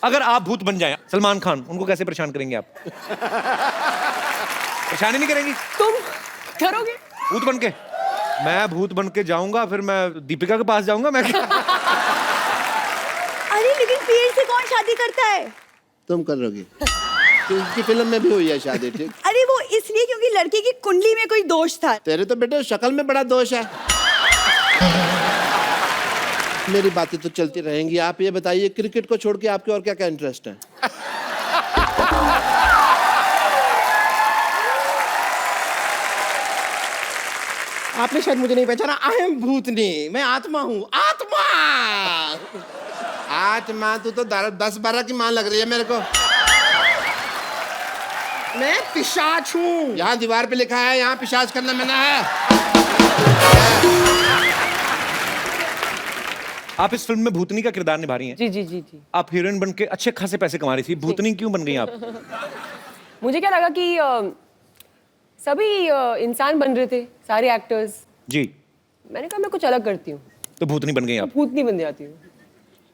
अगर आप भूत बन जाए सलमान खान, उनको कैसे परेशान करेंगे आप? परेशानी नहीं करेंगी? तुम करोगे? भूत बन के? मैं भूत बन के जाऊंगा, फिर मैं दीपिका के पास जाऊंगा मैं। अरे लेकिन पीर से कौन शादी करता है? तुम करोगी। उसकी फिल्म में भी हुई है शादी, ठीक? अरे वो इसलिए क्योंकि लड़के की कुंडली में कोई दोष था। तेरे तो बेटे शक्ल में बड़ा दोष है। मेरी बातें तो चलती रहेंगी। आप ये बताइए, क्रिकेट को छोड़ के आपके और क्या क्या इंटरेस्ट है? आपने शायद मुझे नहीं पहचाना। आई एम भूतनी, मैं आत्मा हूँ। आत्मा आत्मा? तू तो 10-12 की मां लग रही है मेरे को। मैं पिशाच हूँ। यहाँ दीवार पे लिखा है, यहाँ पिशाच करना मना है। आप इस फिल्म में भूतनी का किरदार निभा रही हैं। जी जी जी जी। आप हीरोइन बन के अच्छे खासे पैसे कमा रही थी, भूतनी क्यों बन गई आप? मुझे क्या लगा कि सभी इंसान बन रहे थे, सारे एक्टर्स। जी। मैंने कहा मैं कुछ अलग करती हूँ, तो भूतनी बन गई आप। भूतनी बन जाती हूँ।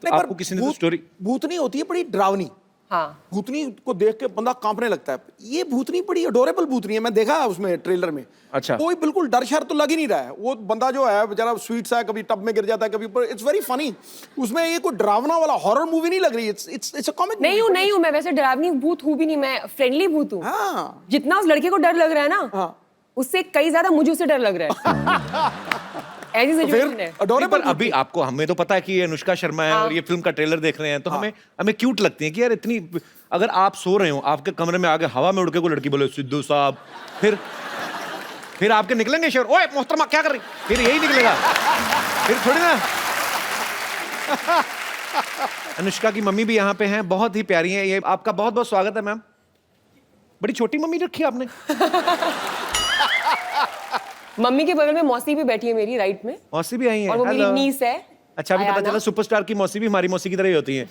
तो आपको किसी ने तो स्टोरी? भूतनी होती है बड़ी डरावनी। हाँ, भूतनी को देख के बंदा कांपने लगता है। ये भूतनी बड़ी अडोरेबल भूतनी है। मैं देखा उसमें ट्रेलर में। अच्छा। कोई बिल्कुल डर शर तो लग ही नहीं रहा है। वो बंदा जो है बेचारा स्वीट सा है, कभी टब में गिर जाता है, कभी ऊपर। It's very funny. उसमें ये कोई डरावना वाला हॉरर मूवी नहीं लग रही। It's a comedy. नहीं हूँ मैं वैसे डरावनी भूत हूँ भी नहीं, मैं फ्रेंडली भूत हूँ। हाँ। जितना उस लड़के को डर लग रहा है ना, हाँ। उससे कई ज्यादा मुझे उससे डर लग रहा है। ऐसी सिचुएशन है। पर अभी आपको, हमें तो पता है कि ये अनुष्का शर्मा है और ये फिल्म का ट्रेलर देख रहे हैं, तो हमें क्यूट लगती है कि यार इतनी। अगर आप सो रहे हो, आपके कमरे में आगे हवा में उड़ के कोई लड़की बोले सिद्धू साहब, फिर आपके निकलेंगे शेर, ओए मोहतरमा क्या कर रही, फिर यही निकलेगा, फिर थोड़ी ना। अनुष्का की मम्मी भी यहाँ पे हैं, बहुत ही प्यारी हैं। ये आपका बहुत बहुत स्वागत है मैम। बड़ी छोटी मम्मी रखी है आपने। मम्मी के बगल में मौसी भी बैठी है मेरी राइट में। मौसी भी आई है और वो मेरी Hello. नीस है। अच्छा, अभी पता अयाना। चला सुपरस्टार की मौसी भी हमारी मौसी की तरह ही होती है।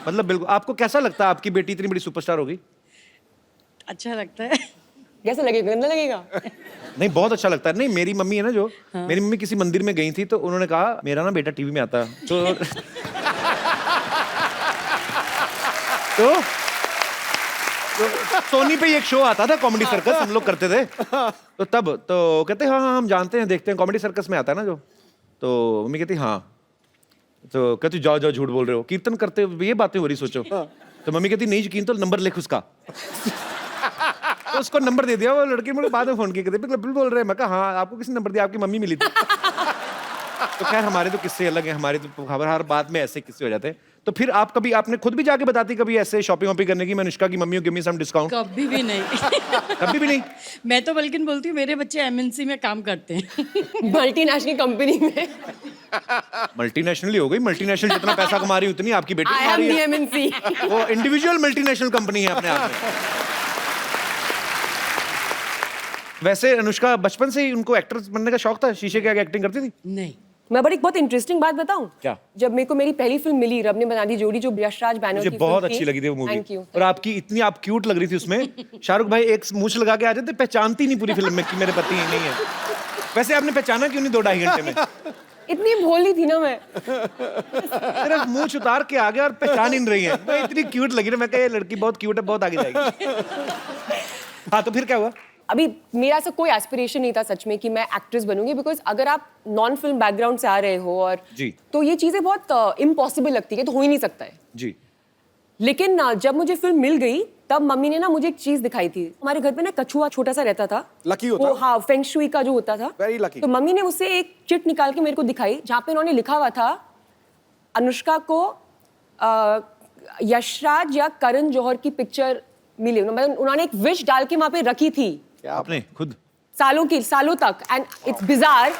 मतलब बिल्कुल। आपको कैसा लगता है आपकी बेटी इतनी बड़ी सुपरस्टार होगी? अच्छा लगता है। कैसा लगेगा? गंदा लगेगा? नहीं, बहुत अच्छा लगता है। नहीं, मेरी मम्मी है ना जो, मेरी मम्मी किसी मंदिर में गई थी तो उन्होंने कहा मेरा ना बेटा टीवी में आता है, तो सोनी पे एक शो आता था कॉमेडी सर्कस, हम लोग करते थे। तो तब तो कहते हाँ हाँ हम जानते हैं, देखते हैं, कॉमेडी सर्कस में आता है ना जो। तो मम्मी कहती हाँ। तो कहती जाओ जाओ झूठ बोल रहे हो, कीर्तन करते हुए ये बातें हो रही सोचो। तो मम्मी कहती नहीं यकीन तो नंबर लिख उसका। तो उसको नंबर दे दिया। वो लड़की मुझे बाद में फोन किया, कहते बिल्कुल बोल रहे हैं। मैं कहा हाँ, आपको किसने नंबर दिया? आपकी मम्मी मिली थी। तो खैर हमारे तो किस्से अलग हैं, हमारे तो खबर हर बात में ऐसे किस्से हो जाते हैं। तो फिर आप कभी, आपने खुद भी जाके बताती कभी ऐसे शॉपिंग वॉपिंग करने की, मैं अनुष्का की mummy give me some discount? कभी भी नहीं। कभी भी नहीं? मैं तो बल्कि बोलती हूँ मेरे बच्चे एमएनसी में काम करते हैं। मल्टीनेशनल कंपनी में। मल्टीनेशनल ही हो गई। मल्टीनेशनल जितना पैसा कमा रही उतनी आपकी बेटी आई कमा एम रही दी है। एमएनसी। वो इंडिविजुअल मल्टीनेशनल कंपनी है अपने आप में। वैसे अनुष्का बचपन से ही उनको एक्टर बनने का शौक था? शीशे के आगे एक्टिंग करती थी? नहीं। मैं बड़ी बहुत इंटरेस्टिंग बात बताऊं? क्या? जब मेरे को मेरी पहली फिल्म मिली, रब ने बना दी जोड़ी, जो यशराज बैनर मुझे की बहुत फिल्म अच्छी लगी थी वो मूवी। Thank you. और आपकी इतनी आप क्यूट लग रही थी उसमें। शाहरुख भाई एक मूंछ लगा के आ जाते, पहचानती नहीं पूरी फिल्म में कि मेरे पति ही नहीं है। वैसे आपने पहचाना क्यों नहीं 2-2.5 घंटे में? इतनी भोली थी ना मैं। सिर्फ मूंछ उतार के आ गया और पहचान ही नहीं रही है। मैं इतनी क्यूट लगी ना, मैं कहा ये लड़की बहुत क्यूट है, बहुत आगे जाएगी। हाँ, तो फिर क्या हुआ? अभी मेरा ऐसा कोई एस्पिरेशन नहीं था सच में कि मैं एक्ट्रेस बनूंगी, बिकॉज अगर आप नॉन फिल्म बैकग्राउंड से आ रहे हो और जी। तो ये चीजें बहुत इम्पॉसिबल लगती है, तो हो ही नहीं सकता है। जी। लेकिन जब मुझे फिल्म मिल गई, तब मम्मी ने ना मुझे एक चीज दिखाई थी। हमारे घर पे ना कछुआ छोटा सा रहता था, लकी होता वो, हाँ, फेंग शुई का जो होता था। Very lucky। तो मम्मी ने उससे एक चिट निकाल के मेरे को दिखाई, जहाँ पे उन्होंने लिखा हुआ था अनुष्का को यशराज या करण जौहर की पिक्चर मिली। मतलब उन्होंने एक विश डाल के वहां पे रखी थी आपने खुद? सालों तक, and it's bizarre,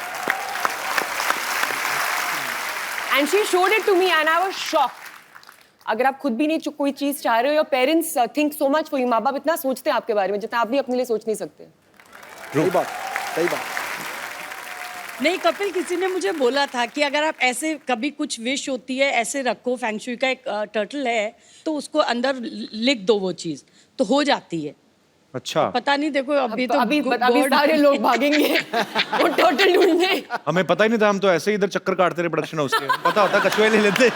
and she showed it to me and I was shocked. अगर आप खुद भी नहीं कोई चीज चाह रहे हो, your parents think so much for you. माँ बाप इतना सोचते हैं आपके बारे में जितना आप भी अपने लिए सोच नहीं सकते। सही बात, सही बात। नहीं कपिल, किसी ने मुझे बोला था कि अगर आप ऐसे कभी कुछ विश होती है ऐसे रखो, फैंगशुई का एक टर्टल है, तो उसको अंदर लिख दो वो चीज़, तो हो जाती है। अच्छा, पता नहीं, देखो अभी तो अभी God- सारे लोग भागेंगे वो टोटल ढूंढने। हमें पता ही नहीं था, हम तो ऐसे ही इधर चक्कर काटते रहे प्रोडक्शन हाउस के, पता होता कछुए ले लेते।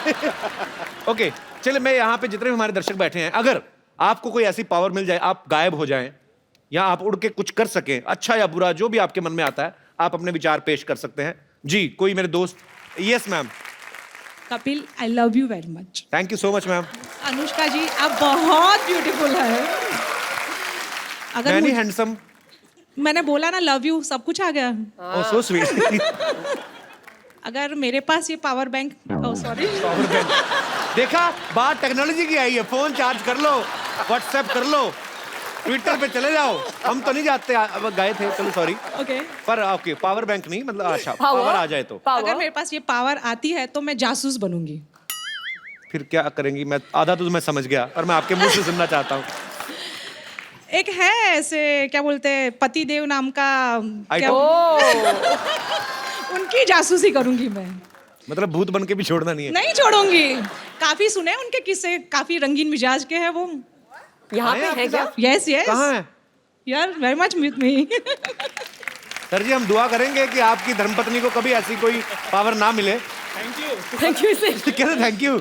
ओके चलिए, मैं यहाँ पे जितने भी हमारे दर्शक बैठे हैं, अगर आपको कोई ऐसी पावर मिल जाए, आप गायब हो जाएं या आप उड़ के कुछ कर सकें, अच्छा या बुरा जो भी आपके मन में आता है, आप अपने विचार पेश कर सकते हैं। जी, कोई मेरे दोस्त? Yes ma'am. Kapil, I love you very much. Thank you so much ma'am. Anushka ji, आप बहुत ब्यूटीफुल है। अगर मैनी मुझे- हैंडसम। मैंने बोला ना लव यू, सब कुछ आ गया। ओह सो स्वीट। अगर मेरे पास ये पावर बैंक, ओह सॉरी, देखा, बात टेक्नोलॉजी की आई है, फोन चार्ज कर लो, व्हाट्सएप कर लो, ट्विटर पे चले जाओ। हम तो नहीं जाते, अब गए थे, चलो सॉरी। ओके। पर ओके, पावर बैंक नहीं, मतलब अच्छा पावर आ जाए तो अगर मेरे पास ये पावर आती है तो मैं जासूस बनूंगी। फिर क्या करेंगी? मैं आधा तो मैं समझ गया, और मैं आपके मुंह से सुनना चाहता हूँ। एक है ऐसे, क्या बोलते हैं, पतिदेव नाम का, क्या आइटम? उनकी जासूसी करूंगी मैं। मतलब भूत बन के भी छोड़ना नहीं है। नहीं छोड़ूंगी। काफी सुने उनके किस्से, काफी रंगीन मिजाज के हैं वो। यहाँ आए पे आपके है क्या? साथ? Yes yes. कहाँ है? यार very much with me. Sir ji, हम दुआ करेंगे कि आपकी धर्मपत्नी को कभी ऐसी कोई पावर ना मिले। Thank you sir. कैसे थैंक यू?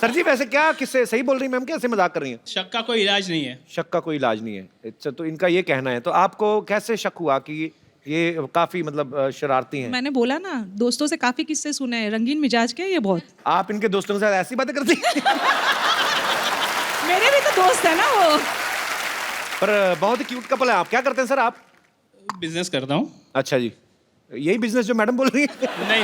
सर जी वैसे क्या किससे सही बोल रही हैं मैम, कैसे मजाक कर रही हैं? शक का कोई इलाज नहीं है। शक का कोई इलाज नहीं है, अच्छा, तो इनका ये कहना है। तो आपको कैसे शक हुआ कि ये काफी मतलब शरारती हैं? मैंने बोला ना, दोस्तों से काफी किस्से सुने हैं, रंगीन मिजाज के ये बहुत। आप इनके दोस्तों के साथ ऐसी बातें करती हैं? मेरे भी तो दोस्त है ना वो। पर बहुत ही क्यूट कपल है। आप क्या करते हैं सर आप? बिजनेस करता हूँ। अच्छा जी, यही बिजनेस जो मैडम बोल रही है? नहीं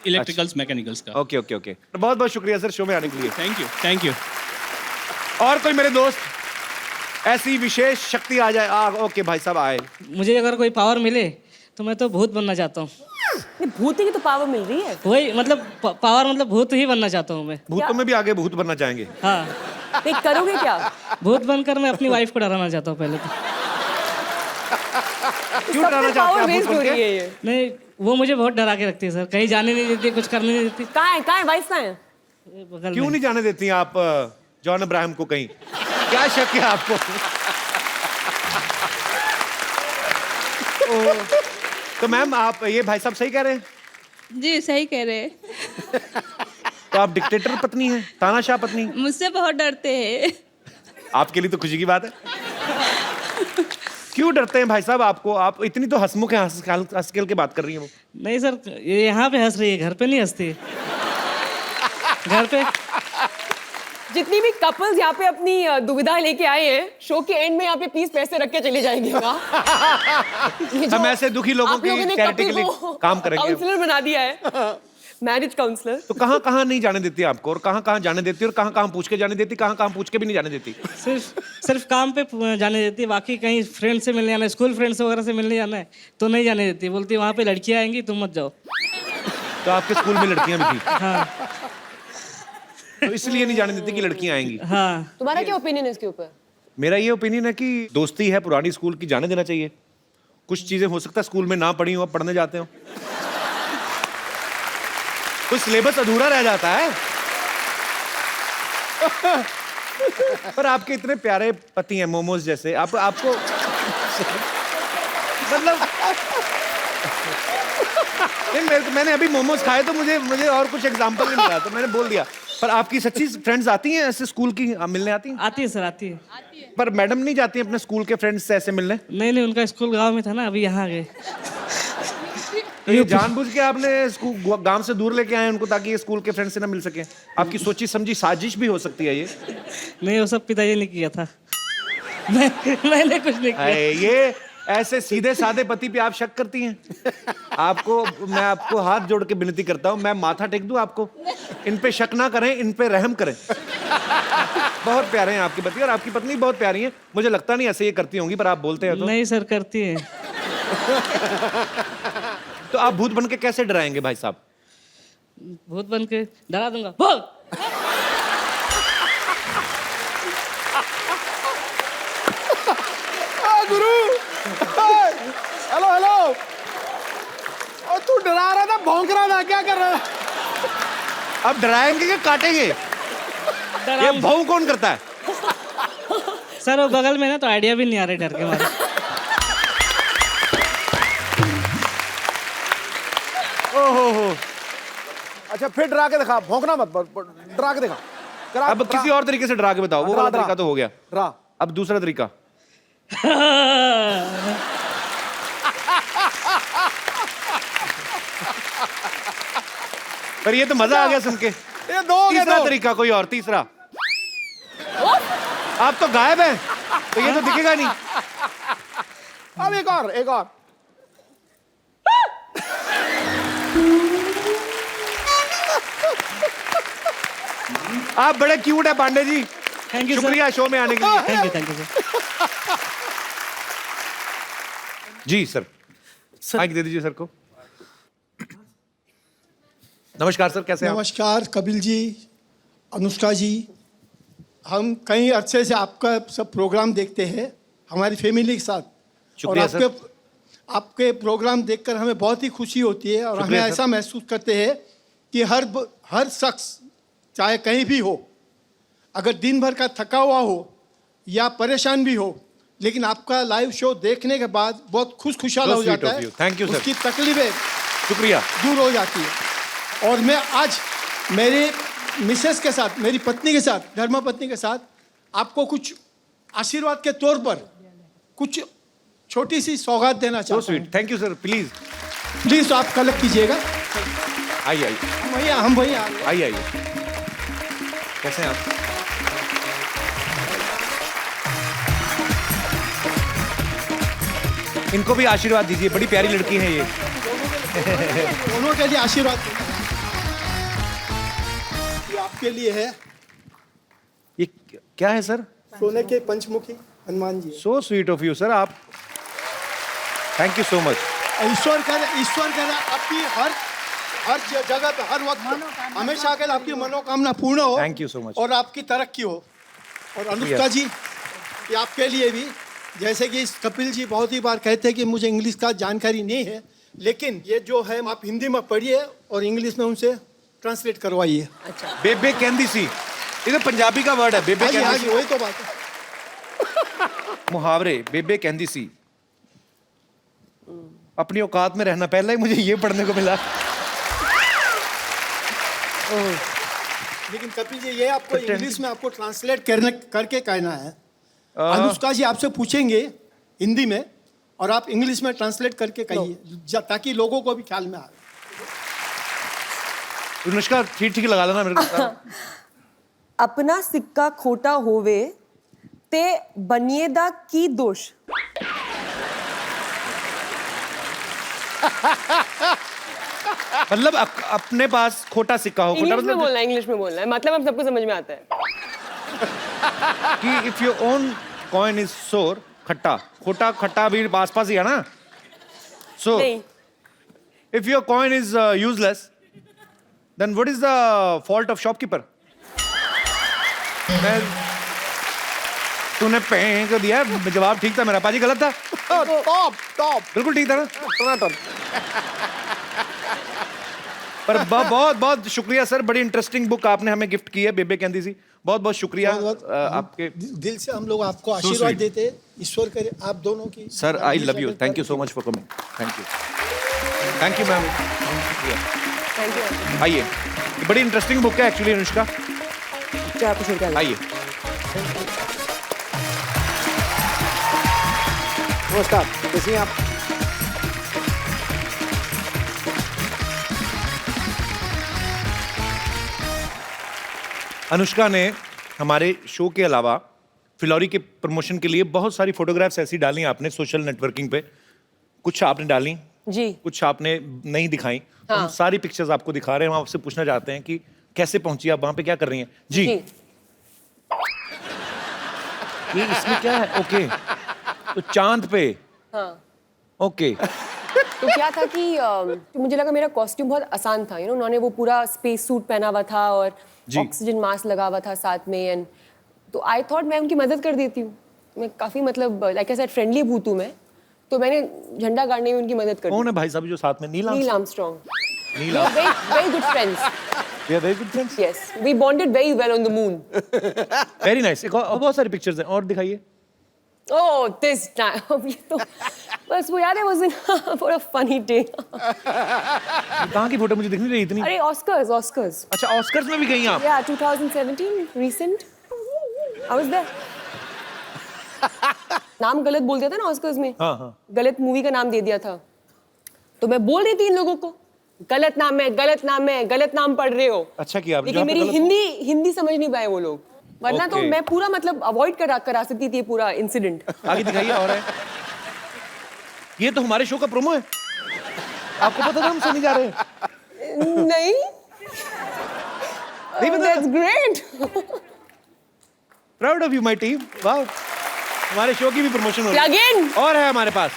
इलेक्ट्रिकल्स मैकेनिकल्स का। ओके ओके ओके, बहुत बहुत शुक्रिया सर शो में आने के लिए। Thank you thank you. और कोई मेरे दोस्त ऐसी विशेष शक्ति आ जाए? ओके भाई साहब आए। मुझे अगर कोई पावर मिले तो मैं तो भूत बनना चाहता हूँ। भूत की तो पावर मिल रही है। वही मतलब पावर, मतलब भूत ही बनना चाहता हूँ मैं। भूतों में भी आगे भूत बनना चाहेंगे? हाँ, नहीं करोगे क्या? भूत बनकर मैं अपनी वाइफ को डराना चाहता हूँ पहले तो। क्यों डराना चाहते पावर हैं आप वेस्ट भूत हो बन रही के? है ये। नहीं, वो मुझे बहुत डरा के रखती है सर, कहीं जाने नहीं देती, कुछ करने नहीं देती। कहाँ है वाइफ कहाँ है? बगल क्यों में। नहीं जाने देती हैं आप जॉन अब्राहम को कहीं? क्या शक है आपको? तो मैम आप ये भाई साहब सही कह रहे हैं? जी सही कह रहे हैं। तो आप डिक्टेटर पत्नी हैं, तानाशाह पत्नी? मुझसे बहुत डरते हैं। आपके लिए तो खुशी की बात है। क्यों डरते हैं भाई साहब आपको? आप इतनी तो हंसमुख हैं, हंस खेल के बात कर रही हैं वो। नहीं सर, ये यहाँ पे हंस रही है, घर पे नहीं हंसती। घर पे जितनी भी कपल्स यहाँ पे अपनी दुविधा लेके आए हैं, शो के एंड में यहाँ पे प्लीज पैसे रख के चले जाएंगे। हम ऐसे दुखी लोगों की चैरिटी के लिए काम करेंगे। काउंसलर बना दिया है, मैरिज काउंसलर। तो कहाँ कहाँ नहीं जाने देती आपको, और कहाँ कहाँ जाने देती, और कहाँ कहाँ पूछ के जाने देती, कहाँ कहाँ पूछ के भी नहीं जाने देती? सिर्फ काम पे जाने देती है, बाकी कहीं फ्रेंड से मिलने जाना है, स्कूल फ्रेंड्स वगैरह से मिलने जाना है तो नहीं जाने देती। बोलती वहाँ पे लड़कियाँ आएंगी, तुम मत जाओ। तो आपके स्कूल में लड़कियां भी थी? हाँ तो इसलिए नहीं जाने देती कि लड़कियां आएंगी? हाँ। तुम्हारा क्या ओपिनियन है इसके ऊपर? मेरा ये ओपिनियन है कि दोस्ती है पुरानी स्कूल की, जाने देना चाहिए। कुछ चीजें हो सकता है स्कूल में ना पढ़ी हो, अब पढ़ने जाते हो, कुछ सिलेबस अधूरा रह जाता है। पर आपके इतने प्यारे पति हैं, मोमोज जैसे, आपको मतलब नहीं, मैंने अभी मोमोज खाए तो मुझे और कुछ एग्जांपल नहीं मिला, तो मैंने बोल दिया। पर आपकी सच्ची फ्रेंड्स आती हैं ऐसे स्कूल की मिलने आती हैं? आती है सर, आती है। पर मैडम नहीं जाती हैं अपने स्कूल के फ्रेंड्स से ऐसे मिलने? नहीं, उनका स्कूल गांव में था ना, अभी यहाँ आ गए। तो ये जानबूझ के आपने स्कूल गांव से दूर लेके आए उनको, ताकि ये स्कूल के फ्रेंड से ना मिल सके? आपकी सोची समझी साजिश भी हो सकती है ये। मैं वो सब पिताजी ने किया था। मैंने कुछ नहीं किया। ये ऐसे सीधे साधे पति पे आप शक करती हैं? मैं आपको हाथ जोड़ के विनती करता हूँ, मैं माथा टेक दूं आपको? इन पे शक ना करें, इन पे रहम करें। बहुत प्यारे हैं आपके पति, और आपकी पत्नी बहुत प्यारी है। मुझे लगता नहीं ऐसे ये करती होंगी, पर आप बोलते हैं तो। नहीं सर, करती है। तो आप भूत बन के कैसे डराएंगे भाई साहब? भूत बन के डरा दूंगा। बोल। गुरु, हेलो हेलो, और तू डरा रहा था, भौंक रहा था, क्या कर रहा था? अब डराएंगे कि काटेंगे? ये भाऊ कौन करता है? सर वो बगल में ना तो आइडिया भी नहीं आ रही डर के मारे। ओहो। अच्छा फिर डरा के दिखा, भौंकना मत, डरा के दिखा। अब किसी और तरीके से डरा के बताओ, वो वाला तरीका तो हो गया, डरा। अब दूसरा तरीका। पर ये तो मजा आ गया सुन के। ये दो हो गए, तीसरा दो। तरीका कोई और, तीसरा। आप तो गायब हैं, तो ये तो दिखेगा नहीं। अब एक और, एक और। आप बड़े क्यूट है Pandey ji, thank you sir. शुक्रिया शो में आने के लिए। Thank you sir. जी सर, माइक दे दीजिए सर को। नमस्कार सर, कैसे हैं आप? नमस्कार कपिल जी, अनुष्का जी। हम कई अरसे से आपका सब प्रोग्राम देखते हैं हमारी फैमिली के साथ। शुक्रिया और आपके प्रोग्राम देखकर हमें बहुत ही खुशी होती है और हमें शुक्रिया सर। ऐसा महसूस करते हैं कि हर शख्स चाहे कहीं भी हो, अगर दिन भर का थका हुआ हो या परेशान भी हो, लेकिन आपका लाइव शो देखने के बाद बहुत खुशहाल हो जाता है। थैंक यू सर, उसकी तकलीफें शुक्रिया। दूर हो जाती है। और मैं आज मेरे मिसेस के साथ, मेरी पत्नी के साथ, धर्मपत्नी के साथ आपको कुछ आशीर्वाद के तौर पर कुछ छोटी सी सौगात देना सो चाहता हूँ। Sweet, thank you sir. Please please आप कलेक्ट कीजिएगा। आइए आइए हम भैया आइए आइए। कैसे हैं आप? इनको भी आशीर्वाद दीजिए, बड़ी प्यारी लड़की है ये। दोनों के लिए आशीर्वाद ये आपके लिए है। ये क्या है सर? सोने के पंचमुखी Hanuman ji. So sweet of you sir, आप, थैंक यू सो मच। ईश्वर करे आपकी हर जगह पे, हर वक्त हमेशा अगर आपकी मनोकामना पूर्ण हो। Thank you so much. और आपकी तरक्की हो। और अनुष्का जी, ये आपके लिए भी, जैसे कि कपिल जी बहुत ही बार कहते हैं कि मुझे इंग्लिश का जानकारी नहीं है, लेकिन ये जो है आप हिंदी में पढ़िए और इंग्लिश में उनसे ट्रांसलेट करवाइए। बेबे कहंदी सी, ये तो पंजाबी का वर्ड है, बेबे हाँ कहंदी जी, सी। वही तो बात है। मुहावरे, बेबे कहंदी सी। अपनी औकात में रहना, पहले ही मुझे ये पढ़ने को मिला। लेकिन कपिल जी, ये आपको इंग्लिश में आपको ट्रांसलेट करके कहना है। अनुष्का जी आपसे पूछेंगे हिंदी में और आप इंग्लिश में ट्रांसलेट करके कहिए, ताकि लोगों को भी ख्याल में आए। अनुष्का ठीक लगा लेना मेरे को। अपना सिक्का खोटा होवे ते बनिएदा की दोष। मतलब अपने पास खोटा सिक्का हो, खोटा इंग्लिश में मतलब बोलना है, इंग्लिश में बोलना है, मतलब हम सबको समझ में आता है कि if your own coin is सोर, खट्टा, खोटा खट्टा भी आसपास ही है ना। सो नहीं, if your coin is useless, then what is the fault of shopkeeper? तूने पैंक दिया, जवाब ठीक था मेरा, पाजी गलत था? टॉप बिल्कुल ठीक था ना? टनाटन। पर बहुत बहुत शुक्रिया सर, बड़ी इंटरेस्टिंग बुक आपने हमें गिफ्ट की है, बेबे कहंदी सी। बहुत बहुत शुक्रिया आपके। दिल से हम लोग आपको आशीर्वाद देते हैं। ईश्वर करे आप दोनों की। Sir I love you, thank you so much for coming. Thank you ma'am. Thank you. आइए, ये बड़ी इंटरेस्टिंग बुक है एक्चुअली अनुष्का। क्या आपको छोड़ के आना? आइए। नमस्कार, कैसी हैं आप? अनुष्का ने हमारे शो के अलावा फिलौरी के प्रमोशन के लिए बहुत सारी फोटोग्राफ्स ऐसी डाली आपने सोशल नेटवर्किंग पे। कुछ आपने डाली, जी, कुछ आपने नहीं दिखाई। हाँ। हम सारी पिक्चर्स आपको दिखा रहे हैं। हम आपसे पूछना चाहते हैं कि कैसे पहुंची आप वहां पे, क्या कर रही हैं? जी, ये इसमें क्या है? ओके, तो चांद पे। हाँ। ओके, तो क्या था कि मुझे लगा मेरा कॉस्ट्यूम बहुत आसान था, उन्होंने वो पूरा स्पेस सूट पहना हुआ था और ऑक्सीजन मास्क लगा हुआ था साथ में, एंड तो आई थॉट मैं उनकी मदद कर देती हूँ। मैं काफी मतलब लाइक आई सेड फ्रेंडली भूत हूँ मैं, तो मैंने झंडा गाड़ने में उनकी मदद कर दी। कौन है भाई साहब जो साथ में? Neil Armstrong. Neil very good friends. We are very good friends. Yes, we bonded very well on the moon. Very nice. एक और बहुत सारी पिक्चर्स हैं और दिखाइए. Oh, this time. ये तो बस वो याद है was in for a funny day. कहाँ की फोटो मुझे दिख नहीं रही इतनी. अरे Oscars. अच्छा ऑस्कर्स में भी गई आप. Yeah, 2017, recent. I was there. नाम गलत बोल दिया था ना ऑस्कर्स में. हाँ. गलत मूवी का नाम दे दिया था. तो मैं बोल रही थी इन लोगों को गलत नाम है, गलत नाम पढ़ रहे हो. अच्छा किया आपने. लेकिन मेरी हिंदी समझ नहीं पाए वो लोग. वरना तो मैं पूरा मतलब अवॉइड करा सकती थी पूरा इंसिडेंट. आगे दिखाइए और है. ये तो हमारे शो का प्रोमो है. आपको पता था हम सुनने जा रहे हैं. नहीं. पता. That's great. Proud of you, my team. Wow. हमारे शो की भी प्रमोशन हो रही है. Plug in. और है हमारे पास.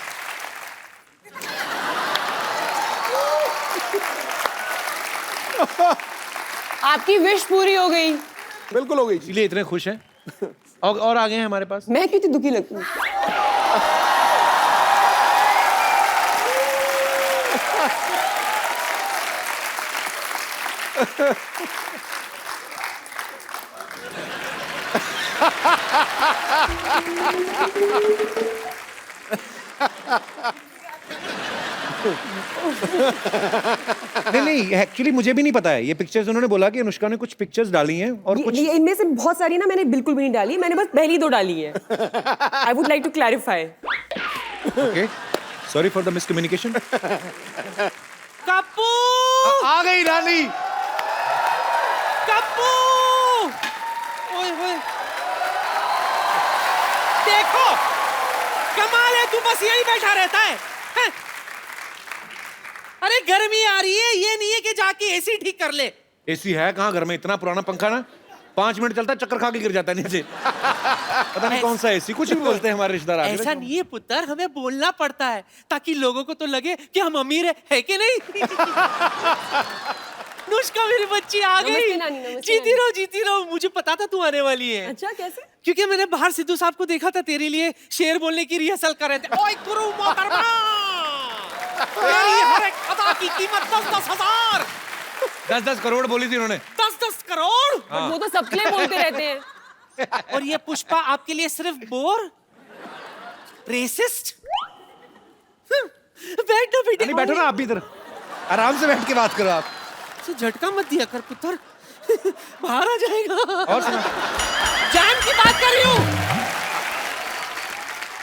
आपकी विश पूरी हो गई. बिल्कुल हो गई. इसलिए इतने खुश हैं. और आगे हैं हमारे पास. मैं कितनी दुखी लगती हूँ. नहीं एक्चुअली मुझे भी नहीं पता है. ये पिक्चर्स उन्होंने बोला कि अनुष्का ने कुछ पिक्चर्स डाली हैं और कुछ इनमें से बहुत सारी ना मैंने बिल्कुल भी नहीं डाली. मैंने बस पहली 2 डाली है. I would like to clarify. Okay sorry for the miscommunication. Kappu आ गई रानी. कप्पू ओए होए देखो कमाल है. तू बस यही बैठा रहता है. अरे गर्मी आ रही है. ये नहीं है कि जाके एसी ठीक कर ले. एसी है कहाँ घर में. इतना पुराना पंखा ना 5 मिनट चलता है चक्कर खा के गिर जाता है नीचे. पता नहीं कौन सा एसी. कुछ भी बोलते हैं हमारे रिश्तेदार. ऐसा नहीं है पुत्र. हमें बोलना पड़ता है ताकि लोगों को तो लगे कि हम अमीर है कि नहीं. अनुष्का मेरी बच्ची आ गई. नमस्ते नानी, नमस्ते जीती रहो. मुझे पता था तू आने वाली है. अच्छा कैसे? क्योंकि मैंने बाहर सिद्धू साहब को देखा था तेरे लिए शेर बोलने की रिहर्सल कर रहे थे. ओए गुरु मोहतरमा तेरी हर एक अदा की कीमत 10,000 10 करोड़ बोली थी उन्होंने. 10 करोड़. वो तो सबके लिए बोलते रहते हैं. और ये पुष्पा आपके लिए सिर्फ बोर रेसिस्ट. बैठो बेटे. नहीं बैठो ना आप भी इधर. आराम से बैठ के बात करो आप. झटका मत दिया कर पुत्र. बाहर आ जाएगा. और सुना. जान की बात कर रही हूँ.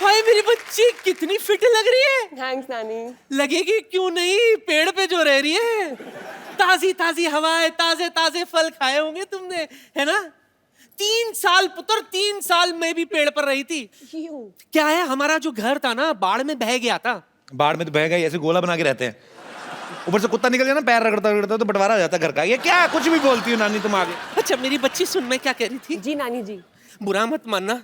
भाई मेरी बच्ची कितनी फिट लग रही है. थैंक्स नानी. लगेगी क्यों नहीं. पेड़ पे जो रह रही है. ताजी हवाएं ताजे फल खाए होंगे तुमने है ना. 3 साल पुत्र 3 साल मैं भी पेड़ पर रही थी. क्या है हमारा जो घर था ना बाढ़ में बह गया था. बाढ़ में तो बह गई. ऐसे गोला बना के रहते हैं. ऊपर से कुत्ता निकल जाए ना पैर रगड़ता तो बंटवारा हो जाता घर का. ये क्या कुछ भी बोलती हो नानी तुम आगे. अच्छा मेरी बच्ची सुन मैं क्या कह रही थी. जी नानी जी. बुरा मत मानना.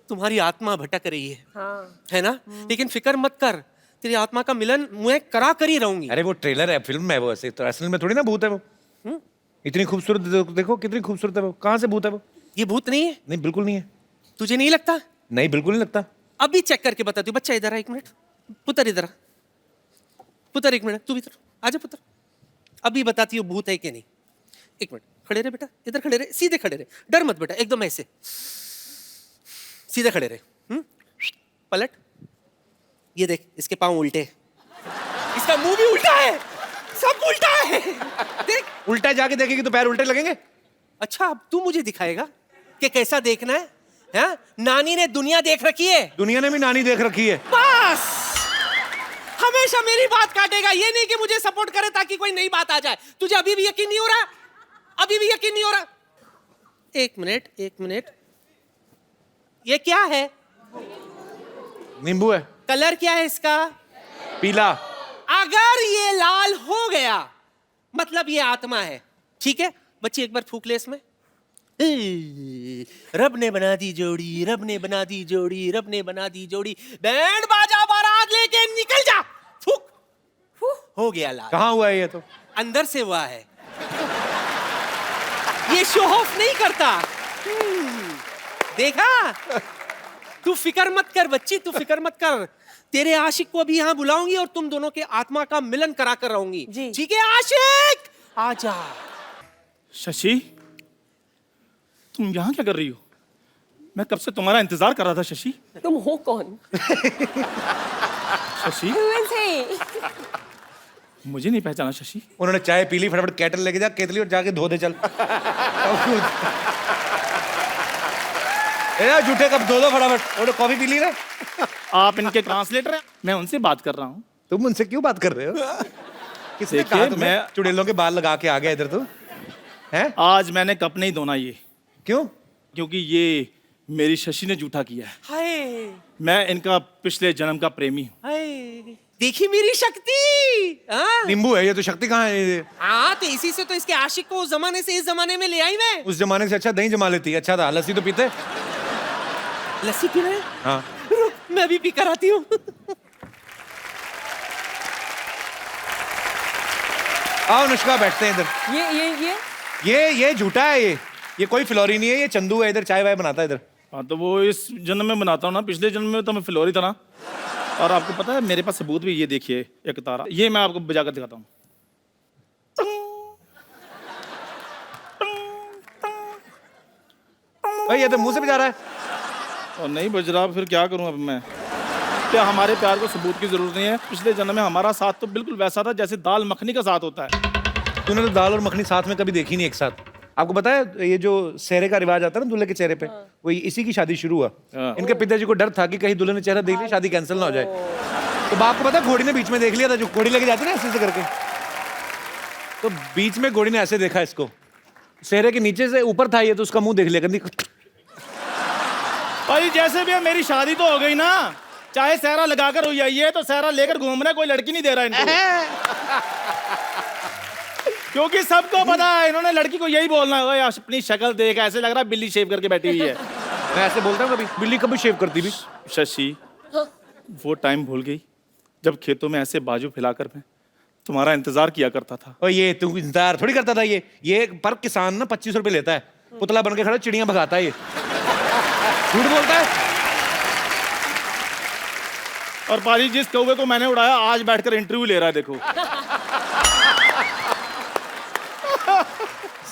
तुम्हारी आत्मा भटक रही है. हाँ. है ना. लेकिन फिक्र मत कर. तेरी आत्मा का मिलन मैं करा कर ही रहूंगी. अरे वो ट्रेलर है फिल्म है वो. ऐसे तो असल में थोड़ी ना भूत है वो. इतनी खूबसूरत देखो कितनी खूबसूरत है वो. कहाँ से भूत है वो. ये भूत नहीं है. नहीं बिल्कुल नहीं है. तुझे नहीं लगता. नहीं बिल्कुल नहीं लगता. अभी चेक करके बताती हूँ. बच्चा इधर आ 1 मिनट. पुत्र इधर आ. पुत्र 1 मिनट. तू भी आजा पुत्र. अभी बताती हूँ भूत है कि नहीं. 1 मिनट खड़े रहे बेटा. इधर खड़े रहे. सीधे खड़े रहे. डर मत बेटा. एकदम ऐसे सीधे खड़े रहे. पलट. ये देख इसके पांव उल्टे. इसका मुंह भी उल्टा है. सब उल्टा है. देख. उल्टा जाके देखेगी तो पैर उल्टे लगेंगे. अच्छा अब तू मुझे दिखाएगा कि कैसा देखना है. हाँ? नानी ने दुनिया देख रखी है. दुनिया ने भी नानी देख रखी है. बस हमेशा मेरी बात काटेगा. ये नहीं कि मुझे सपोर्ट करे ताकि कोई नई बात आ जाए. तुझे अभी भी यकीन नहीं हो रहा. अभी भी यकीन नहीं हो रहा. 1 मिनट. ये क्या है. नींबू है. कलर क्या है इसका. पीला. अगर ये लाल हो गया मतलब ये आत्मा है. ठीक है बच्ची एक बार फूक ले इसमें. रब ने बना दी जोड़ी. रब ने बना दी जोड़ी. रब ने बना दी जोड़ी. बैंड बाजा बारात लेके निकल जा. फूक. हो गया लाल. कहाँ हुआ है ये तो. अंदर से हुआ है. ये शो ऑफ नहीं करता. देखा. तू फिक्र मत कर बच्ची. तू फिक्र मत कर. तेरे आशिक को भी यहाँ बुलाऊंगी और तुम दोनों के आत्मा का मिलन करा कर रहूंगी. ठीक है आशिक आजा. शशि, तुम यहाँ क्या कर रही हो? मैं कब से तुम्हारा इंतजार कर रहा था शशि। तुम हो कौन? Shashi, Who is he? मुझे नहीं पहचाना शशि। उन्होंने चाय पी ली, फटाफट केटल लेके जा केतली और जाके धो दे चल। ए यार झूठे कब धो दो फटाफट, और कॉफी पी ली ना। आप इनके ट्रांसलेटर हैं, मैं उनसे बात कर रहा हूँ। तुम उनसे क्यों बात कर रहे हो? किसने देखिए, कहा तुम्हें मैं- चुड़ैलों के बाल लगा के आ गया इधर तू? हैं? आज मैंने कप नहीं धोना ये, क्यों? क्योंकि ये मेरी शशि ने झूठा किया है। हाय मैं इनका पिछले जन्म का प्रेमी हूँ। हाय, देखी मेरी शक्ति। हाँ नींबू है ये तो, शक्ति कहाँ है ये? हाँ, तो इसी से तो इसके आशिक को उस जमाने से इस जमाने में ले आई मैं। उस जमाने से अच्छा दही जमा लेती, अच्छा था, लस्सी तो पीते। लस्सी पी रहे हैं? हाँ रुक, मैं भी पी कर आती हूँ। आओ अनुष्का, बैठते हैं इधर। ये झूठा है ये कोई फिलौरी नहीं है, ये चंदू है, इधर चाय वाय बनाता है इधर। हाँ तो वो इस जन्म में बनाता हूँ ना, पिछले जन्म में तो मैं फिलौरी था ना। और आपको पता है मेरे पास सबूत भी, ये देखिए एक तारा, ये मैं आपको बजाकर दिखाता हूँ। भाई ये तो मुंह से बजा रहा है। और नहीं बज रहा, फिर क्या करूँ अब मैं? क्या हमारे प्यार को सबूत की जरूरत नहीं है? पिछले जन्म में हमारा साथ तो बिल्कुल वैसा था जैसे दाल मखनी का साथ होता है। तूने तो दाल और मखनी साथ में कभी देखी नहीं एक साथ। आपको पता है ये जो सेहरे का रिवाज आता है ना दूल्हे के चेहरे पे, वो इसी की शादी शुरू हुआ। इनके पिताजी को डर था कि कहीं दूल्हे ने चेहरा देख लिया शादी कैंसिल ना हो जाए, तो बाप को पता घोड़ी ने बीच में देख लिया था, जो घोड़ी लेके जाती ना ऐसे करके, तो बीच में घोड़ी ने ऐसे देखा इसको, सेहरे के नीचे से ऊपर था ये, तो उसका मुंह देख लिया, कहती भाई जैसे भी है मेरी शादी तो हो गई ना, चाहे सहरा लगाकर हो जाइए, तो सहरा लेकर घूमना कोई लड़की नहीं दे रहा इनको। क्योंकि सबको पता है इन्होंने लड़की को यही बोलना है, ओए अपनी शक्ल देख, ऐसे लग रहा है बिल्ली शेव करके बैठी हुई है। मैं ऐसे बोलता हूँ कभी, बिल्ली कभी शेव करती भी? शशि, वो टाइम भूल गई जब खेतों में ऐसे बाजू फैलाकर मैं तुम्हारा इंतजार किया करता था। और ये तू इंतजार थोड़ी करता था, ये पर किसान ना 25 रुपए लेता है, पुतला बन के खड़ा चिड़ियां भगाता है ये, झूठ बोलता है। और पाजी जिस कौवे को मैंने उड़ाया आज बैठकर इंटरव्यू ले रहा है, देखो।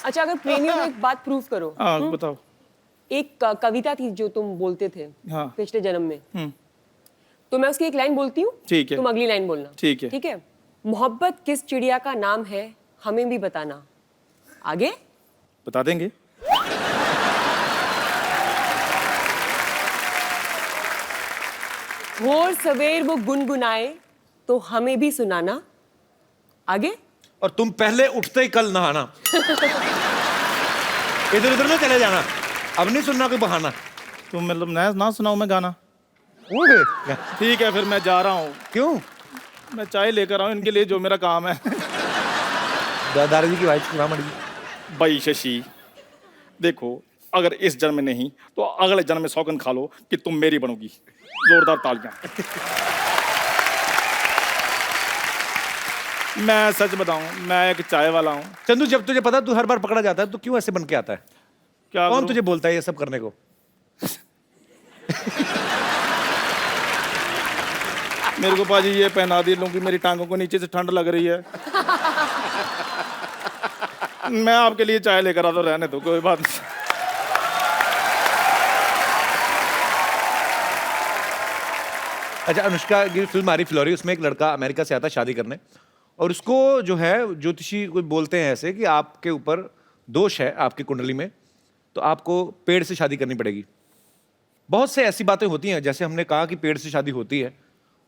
अच्छा, अगर प्रेमी हो तो एक बात प्रूव करो। हाँ बताओ। एक कविता थी जो तुम बोलते थे हाँ। पिछले जन्म में, तो मैं उसकी एक लाइन बोलती हूँ, ठीक है। तुम अगली लाइन बोलना। ठीक है। ठीक है। मोहब्बत किस चिड़िया का नाम है, हमें भी बताना। आगे बता देंगे। भोर सवेर वो गुनगुनाए तो हमें भी सुनाना। आगे और तुम पहले उठते ही कल नहाना। इधर उधर में चले जाना, अब नहीं सुनना कोई बहाना। तुम मतलब ना सुनाऊं मैं गाना? ओके ठीक है, फिर मैं जा रहा हूँ। क्यों? मैं चाय लेकर आऊँ इनके लिए, जो मेरा काम है। दादाजी की वाइफ सुना मड़ी। भाई शशि देखो, अगर इस जन्म में नहीं तो अगले जन्म में सौगंध खा लो कि तुम मेरी बनोगी। जोरदार तालियां। मैं सच बताऊं, मैं एक चाय वाला हूं। चंदू, जब तुझे पता तू हर बार पकड़ा जाता है तो क्यों ऐसे बन के आता है? क्या कौन करूं? तुझे बोलता है ये सब करने को? मेरे को पाजी ये पहना दी लूं कि मेरी टांगों को नीचे से ठंड लग रही है। मैं आपके लिए चाय लेकर आता, रहने दो, कोई बात नहीं। अच्छा, अनुष्का की फिल्म आ रही फ्लोरी, उसमें एक लड़का अमेरिका से आता है शादी करने, और उसको जो है ज्योतिषी कोई बोलते हैं ऐसे कि आपके ऊपर दोष है आपकी कुंडली में, तो आपको पेड़ से शादी करनी पड़ेगी। बहुत से ऐसी बातें होती हैं, जैसे हमने कहा कि पेड़ से शादी होती है,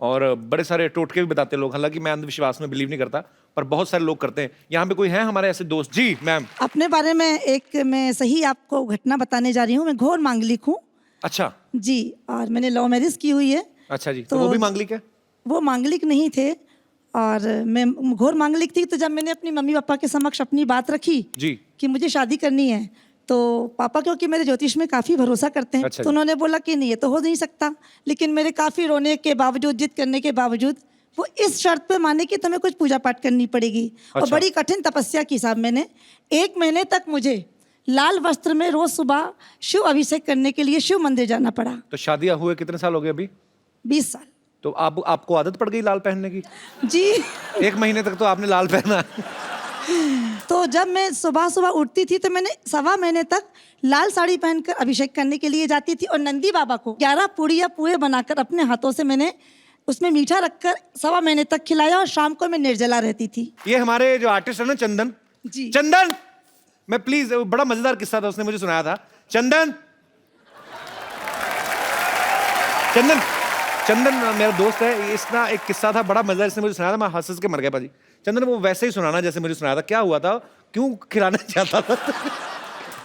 और बड़े सारे टोटके भी बताते हैं लोग। हालांकि मैं अंधविश्वास में बिलीव नहीं करता, पर बहुत सारे लोग करते हैं। यहाँ पे कोई है हमारे ऐसे दोस्त? जी मैम। अपने बारे में एक मैं सही आपको घटना बताने जा रही हूँ। मैं घोर मांगलिक हूँ अच्छा जी, और मैंने लव मैरिज की हुई है। अच्छा जी, तो वो भी मांगलिक है? वो मांगलिक नहीं थे, और मैं घोर मांगलिक थी। तो जब मैंने अपनी मम्मी पापा के समक्ष अपनी बात रखी जी कि मुझे शादी करनी है, तो पापा क्योंकि मेरे ज्योतिष में काफ़ी भरोसा करते हैं, अच्छा तो उन्होंने बोला कि नहीं, ये तो हो नहीं सकता। लेकिन मेरे काफ़ी रोने के बावजूद, जिद करने के बावजूद, वो इस शर्त पे माने कि तुम्हें कुछ पूजा पाठ करनी पड़ेगी। और अच्छा। बड़ी कठिन तपस्या की साहब मैंने। 1 महीने तक मुझे लाल वस्त्र में रोज सुबह शिव अभिषेक करने के लिए शिव मंदिर जाना पड़ा। तो शादियां हुए कितने साल हो गए अभी? 20 साल। तो आपको आदत पड़ गई लाल पहनने की? जी। 1 महीने तक तो आपने लाल पहना। तो जब मैं सुबह सुबह उठती थी तो मैंने 1.25 महीने तक लाल साड़ी पहनकर अभिषेक करने के लिए जाती थी और नंदी बाबा को 11 पूड़ियाँ पुए बनाकर अपने हाथों से मैंने उसमें मीठा रखकर 1.25 महीने तक खिलाया और शाम को मैं निर्जला रहती थी। ये हमारे जो आर्टिस्ट है ना चंदन जी। चंदन, मैं प्लीज, बड़ा मजेदार किस्सा था, उसने मुझे सुनाया था। चंदन चंदन चंदन मेरा दोस्त है, इसका एक किस्सा था बड़ा मजेदार, इसने मुझे सुनाया था, मैं हंस के मर गया पाजी। चंदन वो वैसे ही सुनाना जैसे मुझे सुनाया था। क्या हुआ था, क्यों खिलाना चाहता था?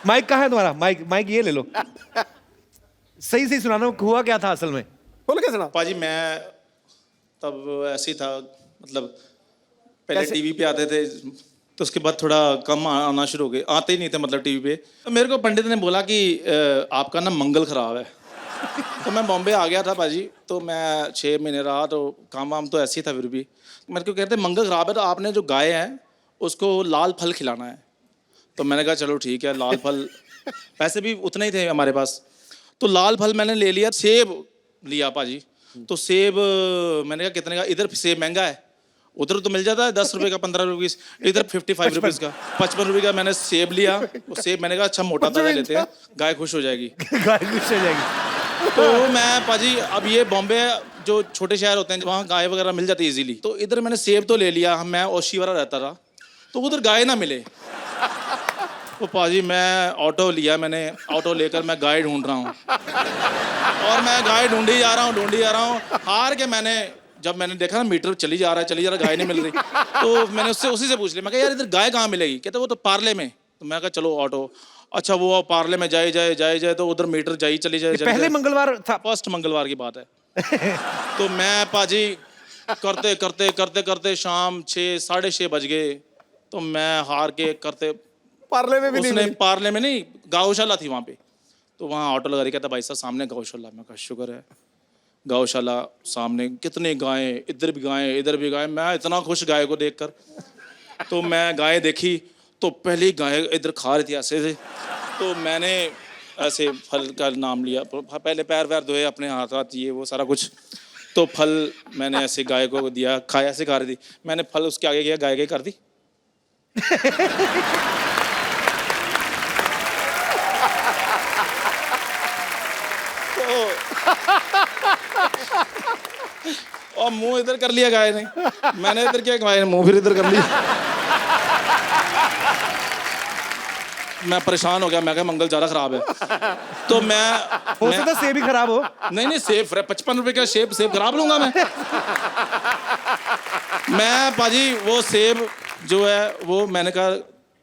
माइक कहाँ है तुम्हारा? माइक ये ले लो, सही सही सुनाना, हुआ क्या था असल में? बोलो क्या सुना? पाजी मैं तब ऐसे ही था, मतलब पहले टीवी पे आते थे तो उसके बाद थोड़ा कम आना शुरू हो गए, आते ही नहीं थे मतलब टीवी पे। तो मेरे को पंडित ने बोला कि आपका ना मंगल खराब है। तो मैं बॉम्बे आ गया था पाजी, तो मैं 6 महीने रहा, तो काम वाम तो ऐसे ही था। फिर भी मेरे को कहते मंगल खराब है तो आपने जो गाय है उसको लाल फल खिलाना है। तो मैंने कहा चलो ठीक है, लाल फल, पैसे भी उतने ही थे हमारे पास, तो लाल फल मैंने ले लिया। सेब लिया पाजी, तो सेब मैंने कहा कितने का, इधर सेब महंगा है, उधर तो मिल जाता है 10 रुपए का, 15 रुपए, इधर 55 रुपीज़ का, 55 रुपए का मैंने सेब लिया। वो सेब मैंने कहा अच्छा मोटा ताजा लेते हैं, गाय खुश हो जाएगी। गाय खुश हो जाएगी। तो मैं पाजी, अब ये बॉम्बे जो छोटे शहर होते हैं वहाँ गाय वगैरह मिल जाती है इजीली, तो इधर मैंने सेब तो ले लिया, मैं ओशीवारा रहता था, तो उधर गाय ना मिले। तो पाजी मैं ऑटो लिया, मैंने ऑटो लेकर मैं गाय ढूंढ रहा हूँ, और मैं गाय ढूंढी जा रहा हूँ, हार के जब मैंने देखा ना मीटर चली जा रहा है, गाय नहीं मिल रही, तो मैंने उसी से पूछ लिया, मैं कहा यार इधर गाय कहाँ मिलेगी? कहते वो तो पार्ले में। तो मैं कहा चलो ऑटो, अच्छा वो पार्ले में जाए तो उधर मीटर चली जाए। पहले मंगलवार था, फर्स्ट मंगलवार की बात है। तो मैं पाजी करते शाम 6-6:30 बज गए, तो मैं हार के करते पार्ले में भी नहीं मिली? पार्ले में नहीं, गौशाला थी वहाँ पे, तो वहाँ ऑटो लगा रही, कहता भाई साहब सामने गौशाला। मैं कहा शुक्र है, गौशाला सामने, कितने गायें, इधर भी गायें, मैं इतना खुश गाय को देखकर। तो मैं गाय देखी तो पहली गाय इधर खा रही थी ऐसे से, तो मैंने ऐसे फल का नाम लिया, पहले पैर वैर धोए, अपने हाथ ये वो सारा कुछ, तो फल मैंने ऐसे गाय को दिया, खाया, ऐसे खा रही थी, मैंने फल उसके आगे किया, गाय कर दी। और मुंह इधर कर लिया गाय ने, मैंने इधर किया, गाय ने मुंह फिर इधर कर लिया। मैं परेशान हो गया, मैं कहा मंगल ज़्यादा खराब है। तो हो सकता है सेब ही खराब हो। नहीं सेब 55 रुपए का सेब खराब लूंगा मैं पाजी वो सेब जो है वो मैंने कहा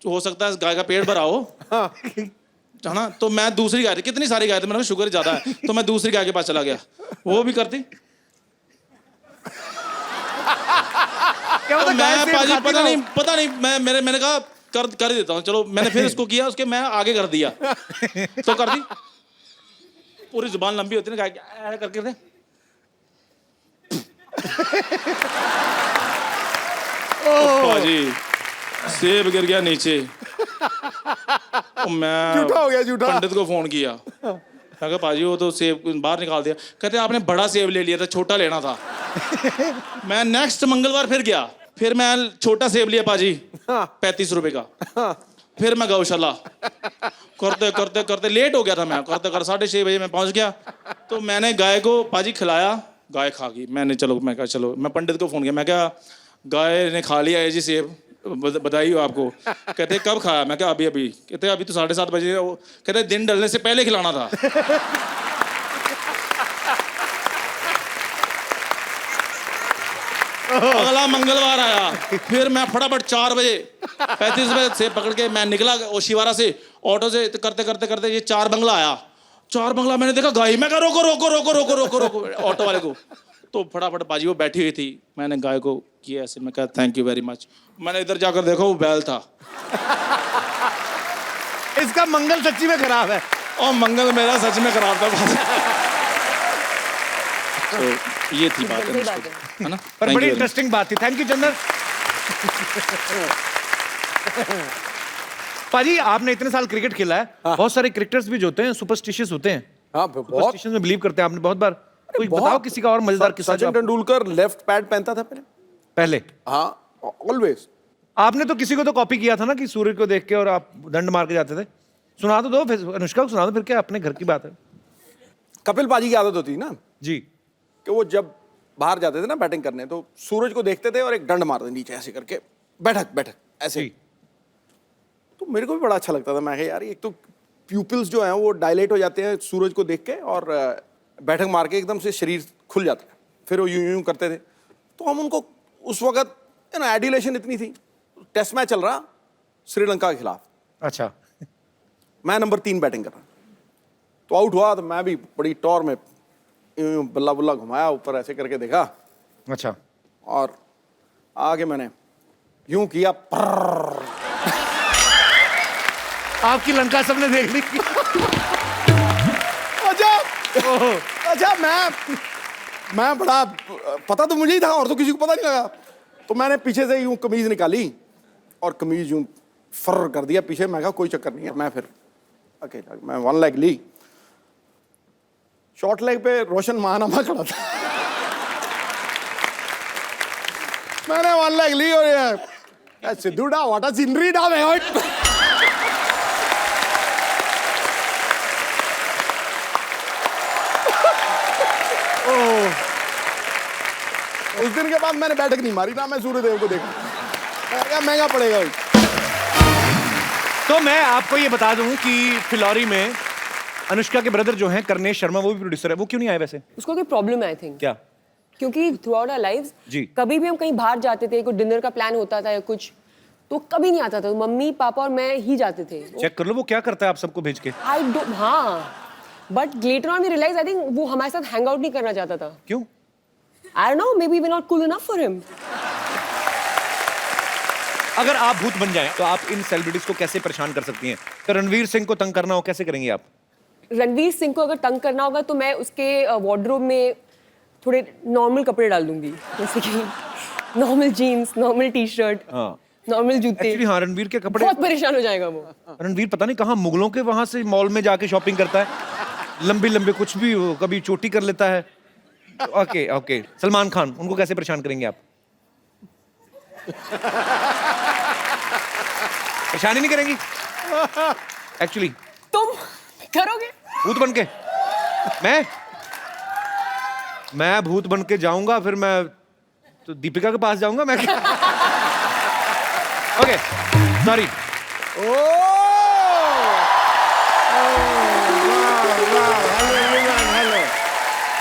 हो सकता है गाय का पेट भरा हो, है ना। तो मैं दूसरी गाय थी, कितनी सारी गाय थी, मैंने कहा शुगर ज्यादा है, तो मैं दूसरी गाय के पास चला गया, वो भी करती। तो मैं पाजी पता नहीं मैंने कहा कर ही देता हूँ, चलो मैंने फिर उसको किया, उसके मैं आगे कर दिया, तो कर दी। पूरी जुबान लंबी होती है ना गाय करके दे। पाजी सेब गिर गया नीचे, मैं झूठा हो गया, झूठा। पंडित को फोन किया, मैं कहा पाजी वो तो सेब बाहर निकाल दिया। कहते आपने बड़ा सेब ले लिया था, छोटा लेना था। मैं नेक्स्ट मंगलवार फिर गया, फिर मैं छोटा सेब लिया पाजी 35 रुपए का। फिर मैं गौशाला करते लेट हो गया था, मैं करते 6:30 बजे मैं पहुंच गया। तो मैंने गाय को पाजी खिलाया, गाय खा गई। मैं कहा चलो, मैं पंडित को फोन किया, मैं क्या गाय ने खा लिया है जी सेब, बधाई हो आपको। कहते कब खाया? मैं क्या अभी। कहते अभी तो 7:30 बजे। कहते दिन ढलने से पहले खिलाना था। अगला मंगलवार आया, फिर मैं फटाफट 4 बजे 35 रुपए से पकड़ के मैं निकला ओशीवारा से, ऑटो से करते ये 4 बंगला आया। 4 बंगला मैंने देखा गाय, मैं कहा रोको ऑटो वाले को। तो फटाफट बाजी वो बैठी हुई थी, मैंने गाय को किया ऐसे, मैं कहा थैंक यू वेरी मच। मैंने इधर जाकर देखा वो बैल था। इसका मंगल सच्ची में खराब है। और मंगल मेरा सच में खराब था। तो ये थी बात है ना, पर बड़ी इंटरेस्टिंग बात थी। थैंक यू चंदन। पाजी आपने इतने साल क्रिकेट खेला है, बहुत सारे क्रिकेटर्स भी जो होते हैं सुपरस्टिशियस होते हैं। सुपरस्टिशन में बिलीव करते हैं, आपने बहुत बार। कोई बताओ किसी का और मजेदार किस्सा। सचिन तेंदुलकर लेफ्ट पैड पहनता था पहले। पहले हाँ ऑलवेज। आपने तो किसी को तो कॉपी किया था ना कि सूर्य को देख के और आप दंड मार के जाते थे। सुना तो दो, फिर अनुष्का को सुना दो, फिर क्या अपने घर की बात है। कपिल पाजी की आदत होती ना जी कि वो जब बाहर जाते थे ना बैटिंग करने, तो सूरज को देखते थे और एक डंड मारते नीचे ऐसे करके, बैठक बैठक ऐसे। तो मेरे को भी बड़ा अच्छा लगता था। मैं यार एक तो प्यूपिल्स जो हैं वो डायलेट हो जाते हैं सूरज को देख के, और बैठक मार के एकदम से शरीर खुल जाता है, फिर वो यूं यूं करते थे। तो हम उनको उस वक्त एडिलेशन इतनी थी। टेस्ट मैच चल रहा श्रीलंका के खिलाफ, अच्छा, मैं नंबर 3 बैटिंग कर रहा, तो आउट हुआ, तो मैं भी बड़ी टॉर में यूं बल्ला बुल्ला घुमाया, ऊपर ऐसे करके देखा, अच्छा, और आगे मैंने यूं किया, आपकी लंका सबने देख ली। अच्छा मैं बड़ा, पता तो मुझे ही था और तो किसी को पता नहीं लगा। तो मैंने पीछे से यूं कमीज निकाली और कमीज यूं फर कर दिया पीछे। मैं कहा कोई चक्कर नहीं है, मैं फिर अकेला, मैं 1 लेग ली, शॉर्ट लेग पे रोशन महानामा खड़ा था। मैंने 1 लेग ली और ये सिद्धूडा वाटा सीनरी डा मैं उस दिन के बाद मैंने बैठक नहीं मारी ना, मैं सूर्यदेव को देखा, महंगा पड़ेगा। तो मैं आपको ये बता दूं कि फिलौरी में अनुष्का के ब्रदर जो हैं करनेश शर्मा, वो भी प्रोड्यूसर है, वो क्यों नहीं आए वैसे? उसको कोई प्रॉब्लम है आई थिंक। क्या? क्योंकि थ्रू आउट आवर लाइव्स जी, कभी भी हम कहीं बाहर जाते थे, कोई डिनर का प्लान होता था या कुछ, तो कभी नहीं आता था, मम्मी पापा और मैं ही जाते थे। चेक कर लो वो क्या करता है आप सबको भेज के। आई डोंट, हाँ, but later on we realise I think वो हमारे साथ हैंग आउट नहीं करना चाहता था। क्यों? I don't know, maybe we're not cool enough for him. अगर आप भूत बन जाएं तो आप इन सेलिब्रिटीज को कैसे परेशान कर सकती हैं? तो रणवीर सिंह को तंग करना हो, कैसे करेंगी आप? रणवीर सिंह को अगर तंग करना होगा तो मैं उसके वार्डरोब में थोड़े नॉर्मल कपड़े डाल दूंगी, जैसे कि normal jeans, normal T shirt, normal जूते। एक्चुअली हाँ, रणवीर के कपड़े, बहुत परेशान हो जाएगा वो। रणवीर पता नहीं कहाँ मुगलों के वहां से मॉल में जाके शॉपिंग करता है, लंबे लंबे कुछ भी, कभी चोटी कर लेता है। ओके ओके, सलमान खान, उनको कैसे परेशान करेंगे आप? परेशानी नहीं करेंगी एक्चुअली? तुम करोगे भूत बन के? मैं भूत बन के जाऊंगा, फिर मैं तो दीपिका के पास जाऊंगा मैं। Okay sorry.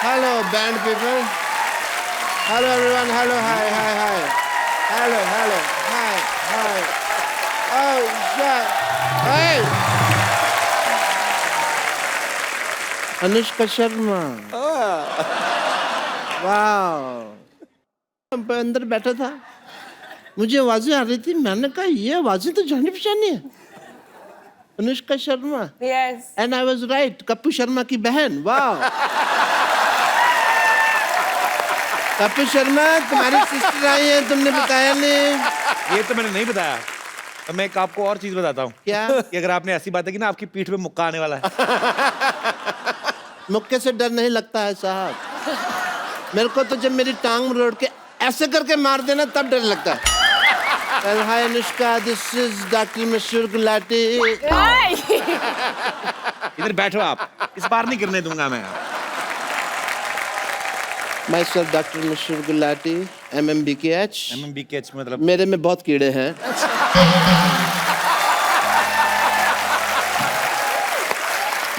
Hello, band people. Hello, everyone. Hello, hi. Hello, hi. Oh, yeah. Hey. Anushka Sharma. वाह। अंदर बैठा था, मुझे आवाजें आ रही थी, मैंने कहा ये आवाजें तो जानी पहचानी है, Anushka Sharma. Yes. And I was right, Kapil Sharma की बहन। वाह। कपिल शर्मा तुम्हारी सिस्टर आई है, तुमने बताया नहीं। ये तो मैंने नहीं बताया। तो मैं एक आपको और चीज बताता हूँ। क्या? कि अगर आपने ऐसी बात है कि ना आपकी पीठ पे मुक्का आने वाला है। मुक्के से डर नहीं लगता है साहब, मेरे को तो जब मेरी टांग मरोड़ के ऐसे करके मार देना तब डर लगता है। हाय अनुष्का, दिस इज डॉक्टर मशहूर गुलाटी। इधर बैठो आप, इस बार नहीं गिरने दूंगा मैं। Myself डॉक्टर मशहूर गुलाटी, MMBKH। MMBKH मतलब? मेरे में बहुत कीड़े हैं।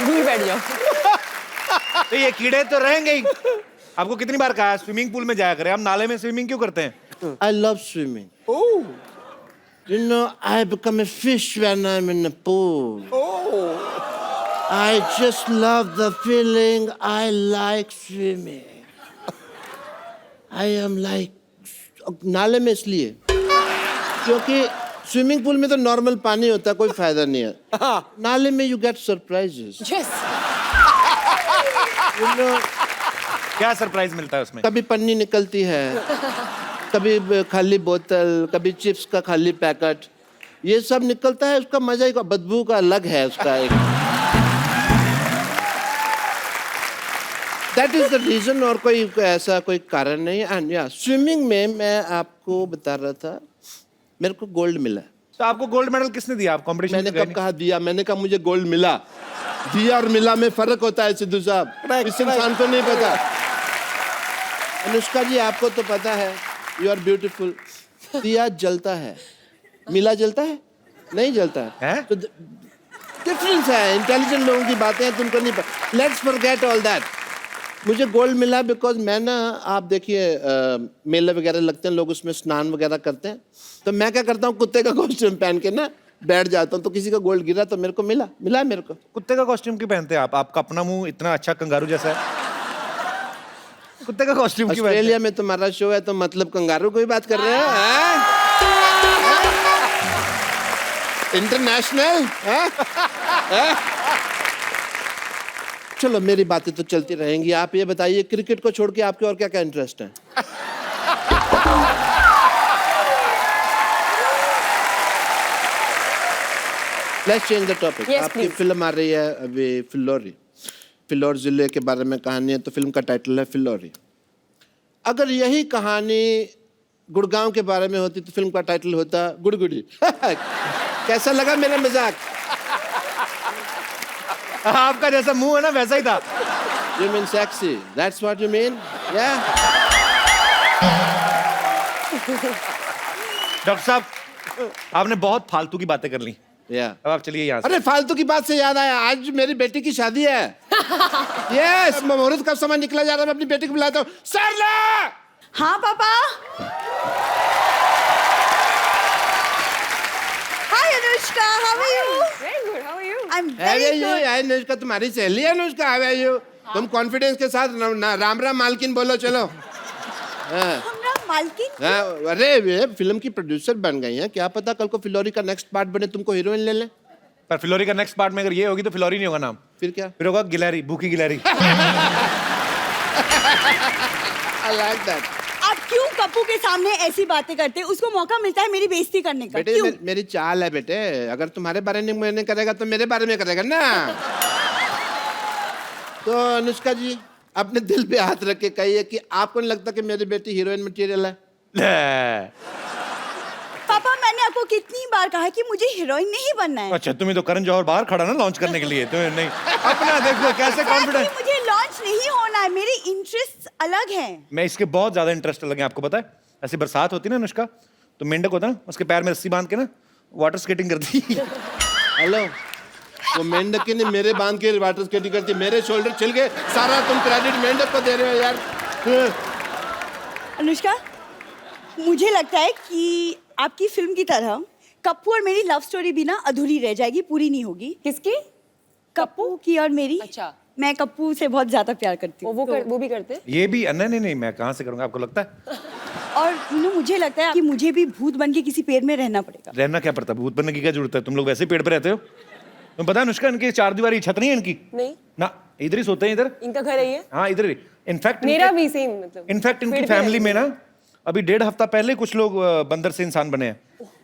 दूर बैठ जाओ। तो ये कीड़े तो रहेंगे ही। आपको कितनी बार कहा स्विमिंग पूल में जाया करें, हम नाले में स्विमिंग क्यों करते हैं? I love swimming. Oh. You know, I become a fish when I'm in the pool. Oh. I just love the feeling. I like swimming. I am like नाले में इसलिए क्योंकि स्विमिंग पूल में तो नॉर्मल पानी होता है, कोई फायदा नहीं है। नाले में you get surprises. Yes. You know, क्या सरप्राइज मिलता है उसमें? कभी पन्नी निकलती है, कभी खाली बोतल, कभी चिप्स का खाली पैकेट, ये सब निकलता है। उसका मजा ही, बदबू का अलग है उसका एक। दैट इज द रीजन, और कोई ऐसा कोई कारण नहीं। एंड या स्विमिंग में मैं आपको बता रहा था, मेरे को गोल्ड मिला। तो आपको गोल्ड मेडल किसने दिया? आप कंपटीशन मैंने कब कहा दिया? मैंने कहा मुझे गोल्ड मिला। दिया और मिला में फर्क होता है सिद्धू साहब, इस इंसान को नहीं पता। अनुष्का जी आपको तो पता है, यू आर ब्यूटीफुल। दिया जलता है, मिला जलता है? नहीं जलता है। तो डिफरेंस है, इंटेलिजेंट लोगों की बातें हैं, तुमको नहीं पता। Let's forget all that. मुझे गोल्ड मिला बिकॉज मैं ना, आप देखिए मेले वगैरह लगते हैं, लोग उसमें स्नान वगैरह करते हैं, तो मैं क्या करता हूँ, कुत्ते का कॉस्ट्यूम पहन के ना बैठ जाता हूँ, तो किसी का गोल्ड गिरा तो मेरे को मिला है मेरे को। कुत्ते का कॉस्ट्यूम क्यों पहनते हैं आप? आपका अपना मुंह इतना अच्छा कंगारू जैसा है, कुत्ते का कॉस्ट्यूम क्यों? ऑस्ट्रेलिया में तुम्हारा शो है तो मतलब कंगारू कोई बात कर रहे हैं? इंटरनेशनल। चलो मेरी बातें तो चलती रहेंगी, आप ये बताइए क्रिकेट को छोड़ के आपके और क्या क्या इंटरेस्ट है? Let's change the topic. आपकी फिल्म आ रही है अभी, फिल्लौरी। फिल्लौर जिले के बारे में कहानी है, तो फिल्म का टाइटल है फिल्लौरी। अगर यही कहानी गुड़गांव के बारे में होती तो फिल्म का टाइटल होता गुड़गुड़ी। कैसा लगा मेरा मजाक? आपका जैसा मुंह है ना वैसा ही था। You mean sexy? That's what you mean? Yeah. Doctor साहब, आपने बहुत फालतू की बातें कर ली। अब आप चलिए यहाँ से। अरे फालतू की बात से याद आया, आज मेरी बेटी की शादी है। यस, मुहूर्त का समय निकला जा रहा है, मैं अपनी बेटी को बुलाता हूँ। सरला! हाँ पापा। Hi Anushka, how are you? Very good. How are you? I am very good. Anushka तुम्हारी सहेली है अनुष्का, हाउ आर यू? तुम कॉन्फिडेंस के साथ राम राम मालकिन बोलो, चलो। हमरा मालकिन? अरे वे फिल्म की प्रोड्यूसर बन गई हैं, क्या पता कल को फिल्लौरी का नेक्स्ट पार्ट बने, तुमको हीरोइन ले लें। पर फिल्लौरी का नेक्स्ट पार्ट में अगर ये होगी तो फिल्लौरी नहीं होगा नाम, फिर क्या? फिर होगा गिलहरी, भूखी गिलहरी। I like that. आप क्यों कप्पू के सामने ऐसी बातें करते हैं? उसको मौका मिलता है मेरी बेइज्जती करने का। बेटे क्यों? मेरी चाल है बेटे, अगर तुम्हारे बारे में नहीं करेगा तो मेरे बारे में करेगा ना। तो अनुष्का जी अपने दिल पे हाथ रख के कहिए कि आपको नहीं लगता कि मेरी बेटी हीरोइन मटेरियल है? पापा मैंने आपको कितनी बार कहा कि मुझे हीरोइन नहीं बनना है। अच्छा, तुम्हें तो करण जौहर बाहर खड़ा ना लॉन्च करने के लिए, तुम्हें नहीं। अपना देखो कैसे कॉन्फिडेंस। मुझे लॉन्च नहीं होना है, मेरे इंटरेस्ट अलग हैं। मैं इसके बहुत ज्यादा इंटरेस्ट लगे, आपको पता है। ऐसी बरसात होती ना अनुष्का, तो मेंढक होता ना, उसके पैर में रस्सी बांध के ना वाटर स्केटिंग करती। हेलो, वो मेंढक ने मेरे बांध के वाटर स्केटिंग करती, मेरे शोल्डर छिल गए, सारा तुम क्रेडिट मेंढक को दे रहे हो यार। अनुष्का, मुझे लगता है कि आपकी फिल्म की तरह कप्पू और मेरी लव स्टोरी भी ना अधूरी रह जाएगी, पूरी नहीं होगी। किसकी? कप्पू की और मेरी। अच्छा। मैं कप्पू से बहुत ज्यादा प्यार करती हूँ। वो भी करते हैं? ये भी? नहीं, मैं कहाँ से करूँगा, आपको लगता है? और मुझे लगता है कि मुझे भी भूत बन के किसी पेड़ में रहना पड़ेगा। रहना क्या पड़ता है? भूत बनने की क्या जरूरत है? तुम लोग वैसे ही पेड़ पे रहते हो। तुम पता है अनुष्का, इनकी 4 दीवारी छत नहीं है इनकी नहीं ना, इधर ही सोते हैं, इधर। इनका घर है ये? हाँ इधर ही। इनफैक्ट मेरा भी सेम, मतलब इनफैक्ट इनकी फैमिली में ना अभी 1.5 हफ्ता पहले कुछ लोग बंदर से इंसान बने हैं।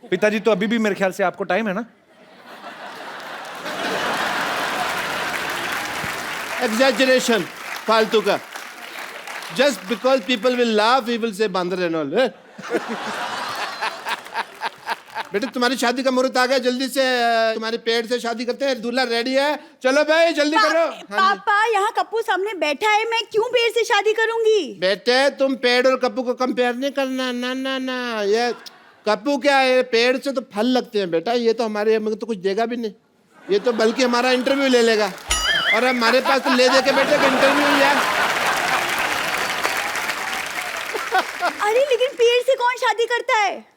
पिताजी तो अभी भी, मेरे ख्याल से आपको टाइम है ना। एग्जैजरेशन फालतू का। Just because people will laugh, he will say बंदर एंड ऑल। बेटे तुम्हारी शादी का मुहूर्त आ गया, जल्दी से तुम्हारे पेड़ से शादी करते हैं, दूल्हा रेडी है, चलो भाई जल्दी करो। पापा यहाँ कप्पू सामने बैठा है, मैं क्यों पेड़ से शादी करूंगी? बेटे तुम पेड़ और कप्पू को कंपेयर नहीं करना, ना ना ना। ये कप्पू क्या है, पेड़ से तो फल लगते हैं बेटा, ये तो हमारे हमें तो कुछ देगा भी नहीं, ये तो बल्कि हमारा इंटरव्यू ले लेगा, और हमारे पास तो ले दे के बेटे इंटरव्यू यार। अरे लेकिन पेड़ से कौन शादी करता है?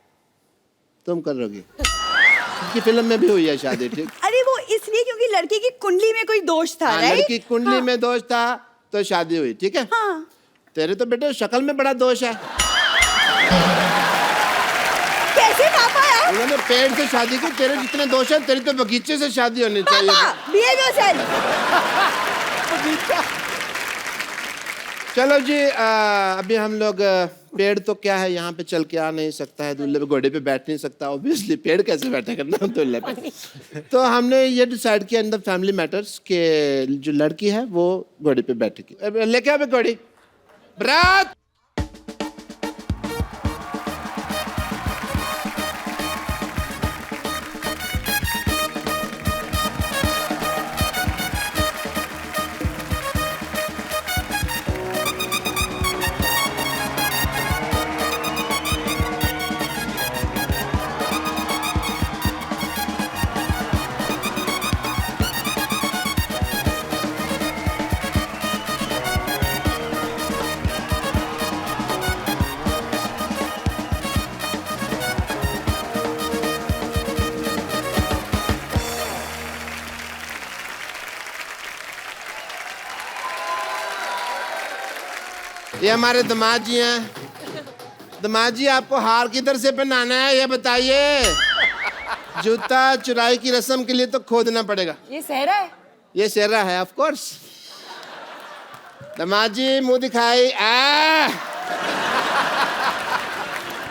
तुम करोगी। उनकी फिल्म में भी हुई है शादी, ठीक? अरे वो इसलिए क्योंकि लड़के की कुंडली में कोई दोष था, राइट? लड़की कुंडली में दोष था तो शादी हुई, ठीक है? हाँ। तेरे तो बेटे शक्ल में बड़ा दोष है। कैसे पापा यार? उन्होंने पेड़ से शादी की, तेरे जितने दोष है, तेरी तो बगीचे से शादी होनी चाहिए। behave yourself। चलो जी, अभी हम लोग पेड़ तो क्या है, यहाँ पे चल के आ नहीं सकता है, दूल्हे पे घोड़े पे बैठ नहीं सकता, ऑब्वियसली पेड़ कैसे बैठे करना दूल्हे पे। तो हमने ये डिसाइड किया इन द फैमिली मैटर्स के जो लड़की है वो घोड़े पे बैठेगी। लेके आओ घोड़ी, बरात। ये हमारे दामाद जी हैं। दामाद जी, आपको हार किधर से पहनाना है ये बताइए। जूता चुराई की रस्म के लिए तो खोदना पड़ेगा। ये सहरा है? ये सेहरा है, ऑफ कोर्स। दामाद जी मुंह दिखाई।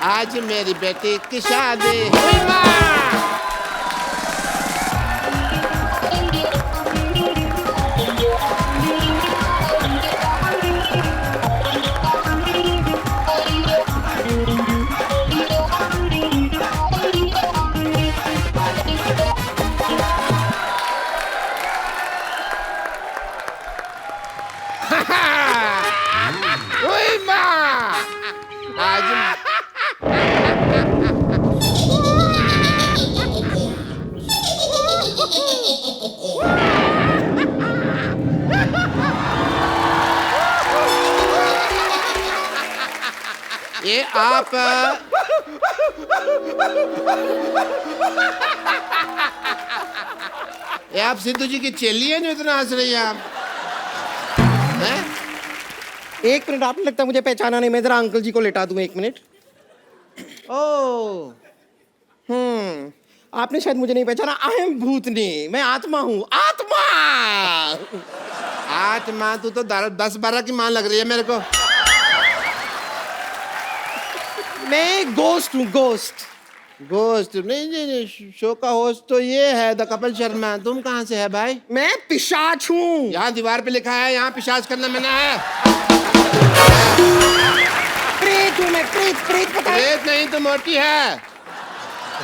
आज मेरी बेटी की शादी हुई माँ। हुई माँ। आज ये आप ये आप सिद्धू जी की चेली है जो इतना हंस रही हैं आप? हैं? एक मिनट, आपने लगता है मुझे पहचाना नहीं। मैं जरा अंकल जी को लेटा दूं, एक मिनट। ओ आपने शायद मुझे नहीं पहचाना। आई एम भूतनी, मैं आत्मा हूँ। आत्मा आत्मा, तू तो 10-12 की मां लग रही है मेरे को। मैं गोस्ट हूँ, गोस्ट। गोस्ट नहीं, शो का होस्ट तो ये है द कपिल शर्मा। तुम कहाँ से है भाई? मैं पिशाच हूँ। यहाँ दीवार पे लिखा है, यहाँ पिशाच करना मना है। प्रेत हूँ मैं, प्रेत। प्रेत पता है? प्रेत नहीं तो मोटी है।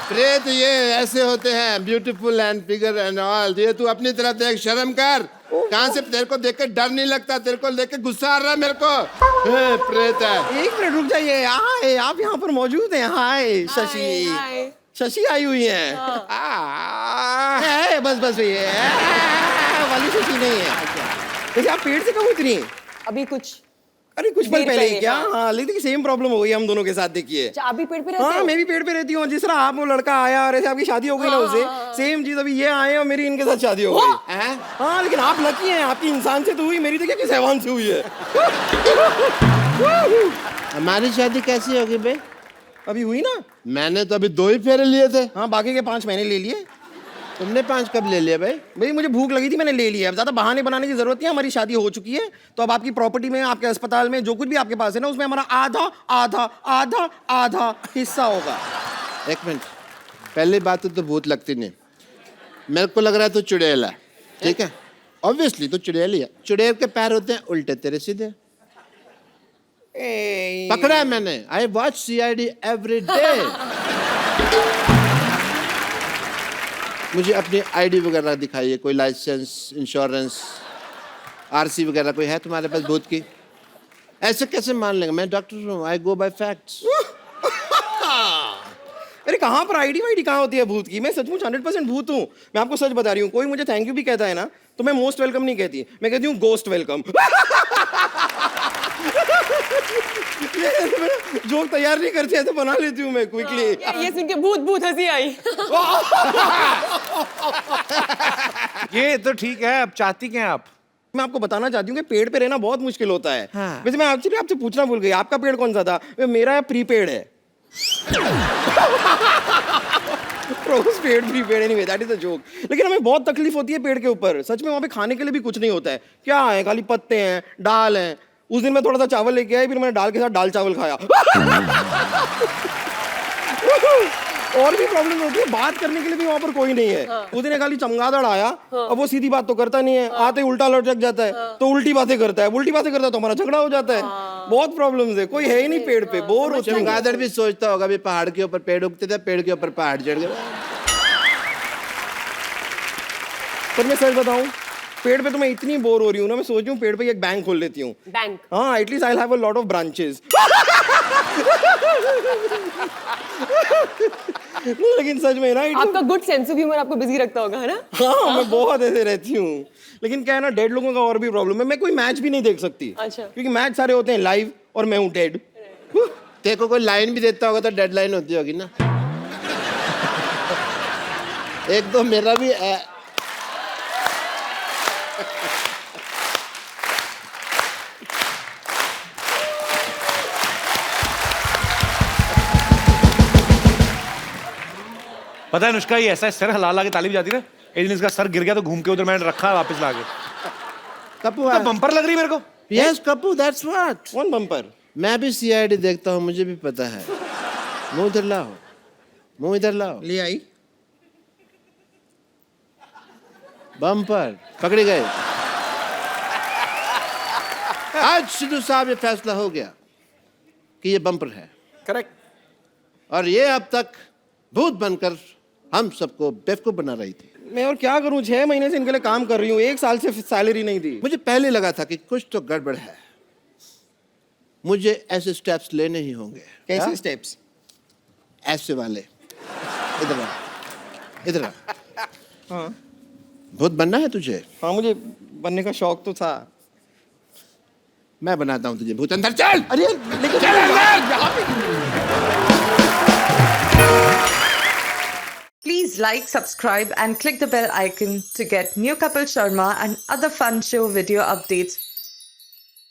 प्रेत ये ऐसे होते हैं, beautiful and figure and all. ये तू अपनी तरफ देख, शर्म कर। कहाँ से तेरे को देख के डर नहीं लगता? तेरे को देख के गुस्सा आ रहा है मेरे को। प्रेत है। एक मिनट रुक जाइए। हाय, आप यहाँ पर मौजूद हैं? हाय शशि। शशि आई हुई है। बस ये वाली शशि नहीं है। वैसे आप पेड़ से कब उतरी? अभी कुछ अरे कुछ पल देर पहले ही पहले, क्या? हाँ। हाँ, लेकिन सेम प्रॉब्लम हो गई हम दोनों के साथ, देखिए। अच्छा, आप भी पेड़ पे रहते हाँ, हो? मैं भी पेड़ पे रहती हूँ। जिस तरह आप वो लड़का आया और ऐसे आपकी शादी हो गई ना उससे, सेम चीज अभी ये आए और मेरी इनके साथ शादी हो गई। हाँ, लेकिन आप लकी हैं, आपकी इंसान से तो हुई, मेरी देखिए किस हैवान से हुई है। हमारी शादी कैसी होगी बे? अभी हुई ना। मैंने तो अभी 2 ही फेरे लिए थे। हाँ, बाकी के 5 मैंने ले लिए। तुमने 5 कब ले लिया भाई? भाई मुझे भूख लगी थी, मैंने ले लिया। अब ज्यादा बहाने बनाने की जरूरत नहीं है, हमारी शादी हो चुकी है। तो अब आपकी प्रॉपर्टी में, आपके अस्पताल में जो कुछ भी आपके पास है ना, उसमें हमारा आधा आधा आधा आधा हिस्सा होगा। एक मिनट, पहली बात तो भूत लगती नहीं। मेरे को लग रहा है तू चुड़ैल है, ठीक है? ऑब्वियसली तो चुड़ैल ही है। चुड़ैल के पैर होते हैं उल्टे, तेरे सीधे। पकड़ा है मैंने। I watch CID every day. मुझे अपनी ID वगैरह दिखाइए, कोई लाइसेंस, इंश्योरेंस, RC वगैरह कोई है तुम्हारे पास भूत की? ऐसे कैसे मान लेंगे? मैं डॉक्टर हूँ, आई गो बाय फैक्ट्स। अरे कहाँ पर ID वाईडी कहाँ होती है भूत की? मैं सचमुच 100% भूत हूँ। मैं आपको सच बता रही हूँ। कोई मुझे थैंक यू भी कहता है ना, तो मैं मोस्ट वेलकम नहीं कहती, मैं कहती हूँ गोस्ट वेलकम। जोक तैयार नहीं करती, ऐसे बना लेती हूँ मैं क्विकली। ये सुन के भूत भूत हंसी आई। ये तो ठीक है, अब चाहती क्या हैं आप? मैं आपको बताना चाहती हूँ कि पेड़ पे रहना बहुत मुश्किल होता है। हाँ। वैसे मैं आपसे पूछना भूल गई, आपका पेड़ कौन सा था? मेरा प्रीपेड है। पेड़ प्रीपेड नहीं, दैट इज अ जोक। लेकिन हमें बहुत तकलीफ होती है पेड़ के ऊपर, सच में। वहाँ पे खाने के लिए भी कुछ नहीं होता है। क्या है? खाली पत्ते हैं, दाल है। उस दिन मैं थोड़ा सा चावल लेके आया, फिर मैंने दाल के साथ दाल चावल खाया। और भी प्रॉब्लम होती है, बात करने के लिए भी वहां पर कोई नहीं है। उस दिन खाली चमगादड़ आया, अब वो सीधी बात तो करता नहीं है, आते ही उल्टा लटक जाता है, तो उल्टी बातें करता है। उल्टी बातें करता है तो हमारा झगड़ा हो जाता है। बहुत प्रॉब्लम्स है, कोई है ही नहीं पेड़ पे, बोर होते हैं। चमगादड़ भी सोचता होगा भी पहाड़ के ऊपर पेड़ उगते थे, पेड़ के ऊपर पहाड़ चढ़ गए। पर मैं सच बताऊं, पेड़ पे तो मैं इतनी बोर हो रही हूँ ना, मैं सोच रही हूँ पेड़ पे एक बैंक खोल लेती हूँ। बैंक? हाँ, at least I have a lot of branches. लेकिन सच में ना, आपका गुड सेंस ऑफ ह्यूमर आपको बिजी रखता होगा, है ना? हाँ, मैं बहुत ऐसे रहती हूँ। लेकिन क्या है ना, डेड लोगों का और भी प्रॉब्लम है। मैं कोई मैच भी नहीं देख सकती। अच्छा। क्योंकि मैच सारे होते हैं लाइव और मैं हूँ डेड। तेरे को कोई लाइन भी देता होगा तो डेडलाइन होती होगी ना। एक दो मेरा भी पता है अनुष्का, ये ऐसा है, सर हिला के ताली बजाती ना, एक दिन इसका सर गिर गया तो घूम के उधर मैंने रखा वापस लाके। कप्पू बम्पर लग रही मेरे को। Yes Kappu, that's what. कौन बम्पर? मैं भी सीआईडी देखता हूँ, मुझे भी पता है। मुंह इधर लाओ, मुंह इधर लाओ। ले आई। बम्पर पकड़े गए। आज सिद्धू साहब ये फैसला हो गया कि ये बम्पर है। करेक्ट। और ये अब तक भूत बनकर हम सबको बेवकूफ बना रही थी। मैं और क्या करूं, 6 महीने से इनके लिए काम कर रही हूँ, 1 साल से सैलरी नहीं दी। मुझे पहले लगा था कि कुछ तो गड़बड़ है, मुझे ऐसे स्टेप्स लेने ही होंगे। कैसे स्टेप्स? ऐसे वाले। इधर आ, इधर आ। हाँ भूत बनना है तुझे? हाँ, मुझे बनने का शौक तो था। मैं बनाता हूँ तुझे भूत। अंदर चल। अरे लेकिन चल अंदर। Please like, subscribe and click the bell icon to get new Kapil Sharma and other fun show video updates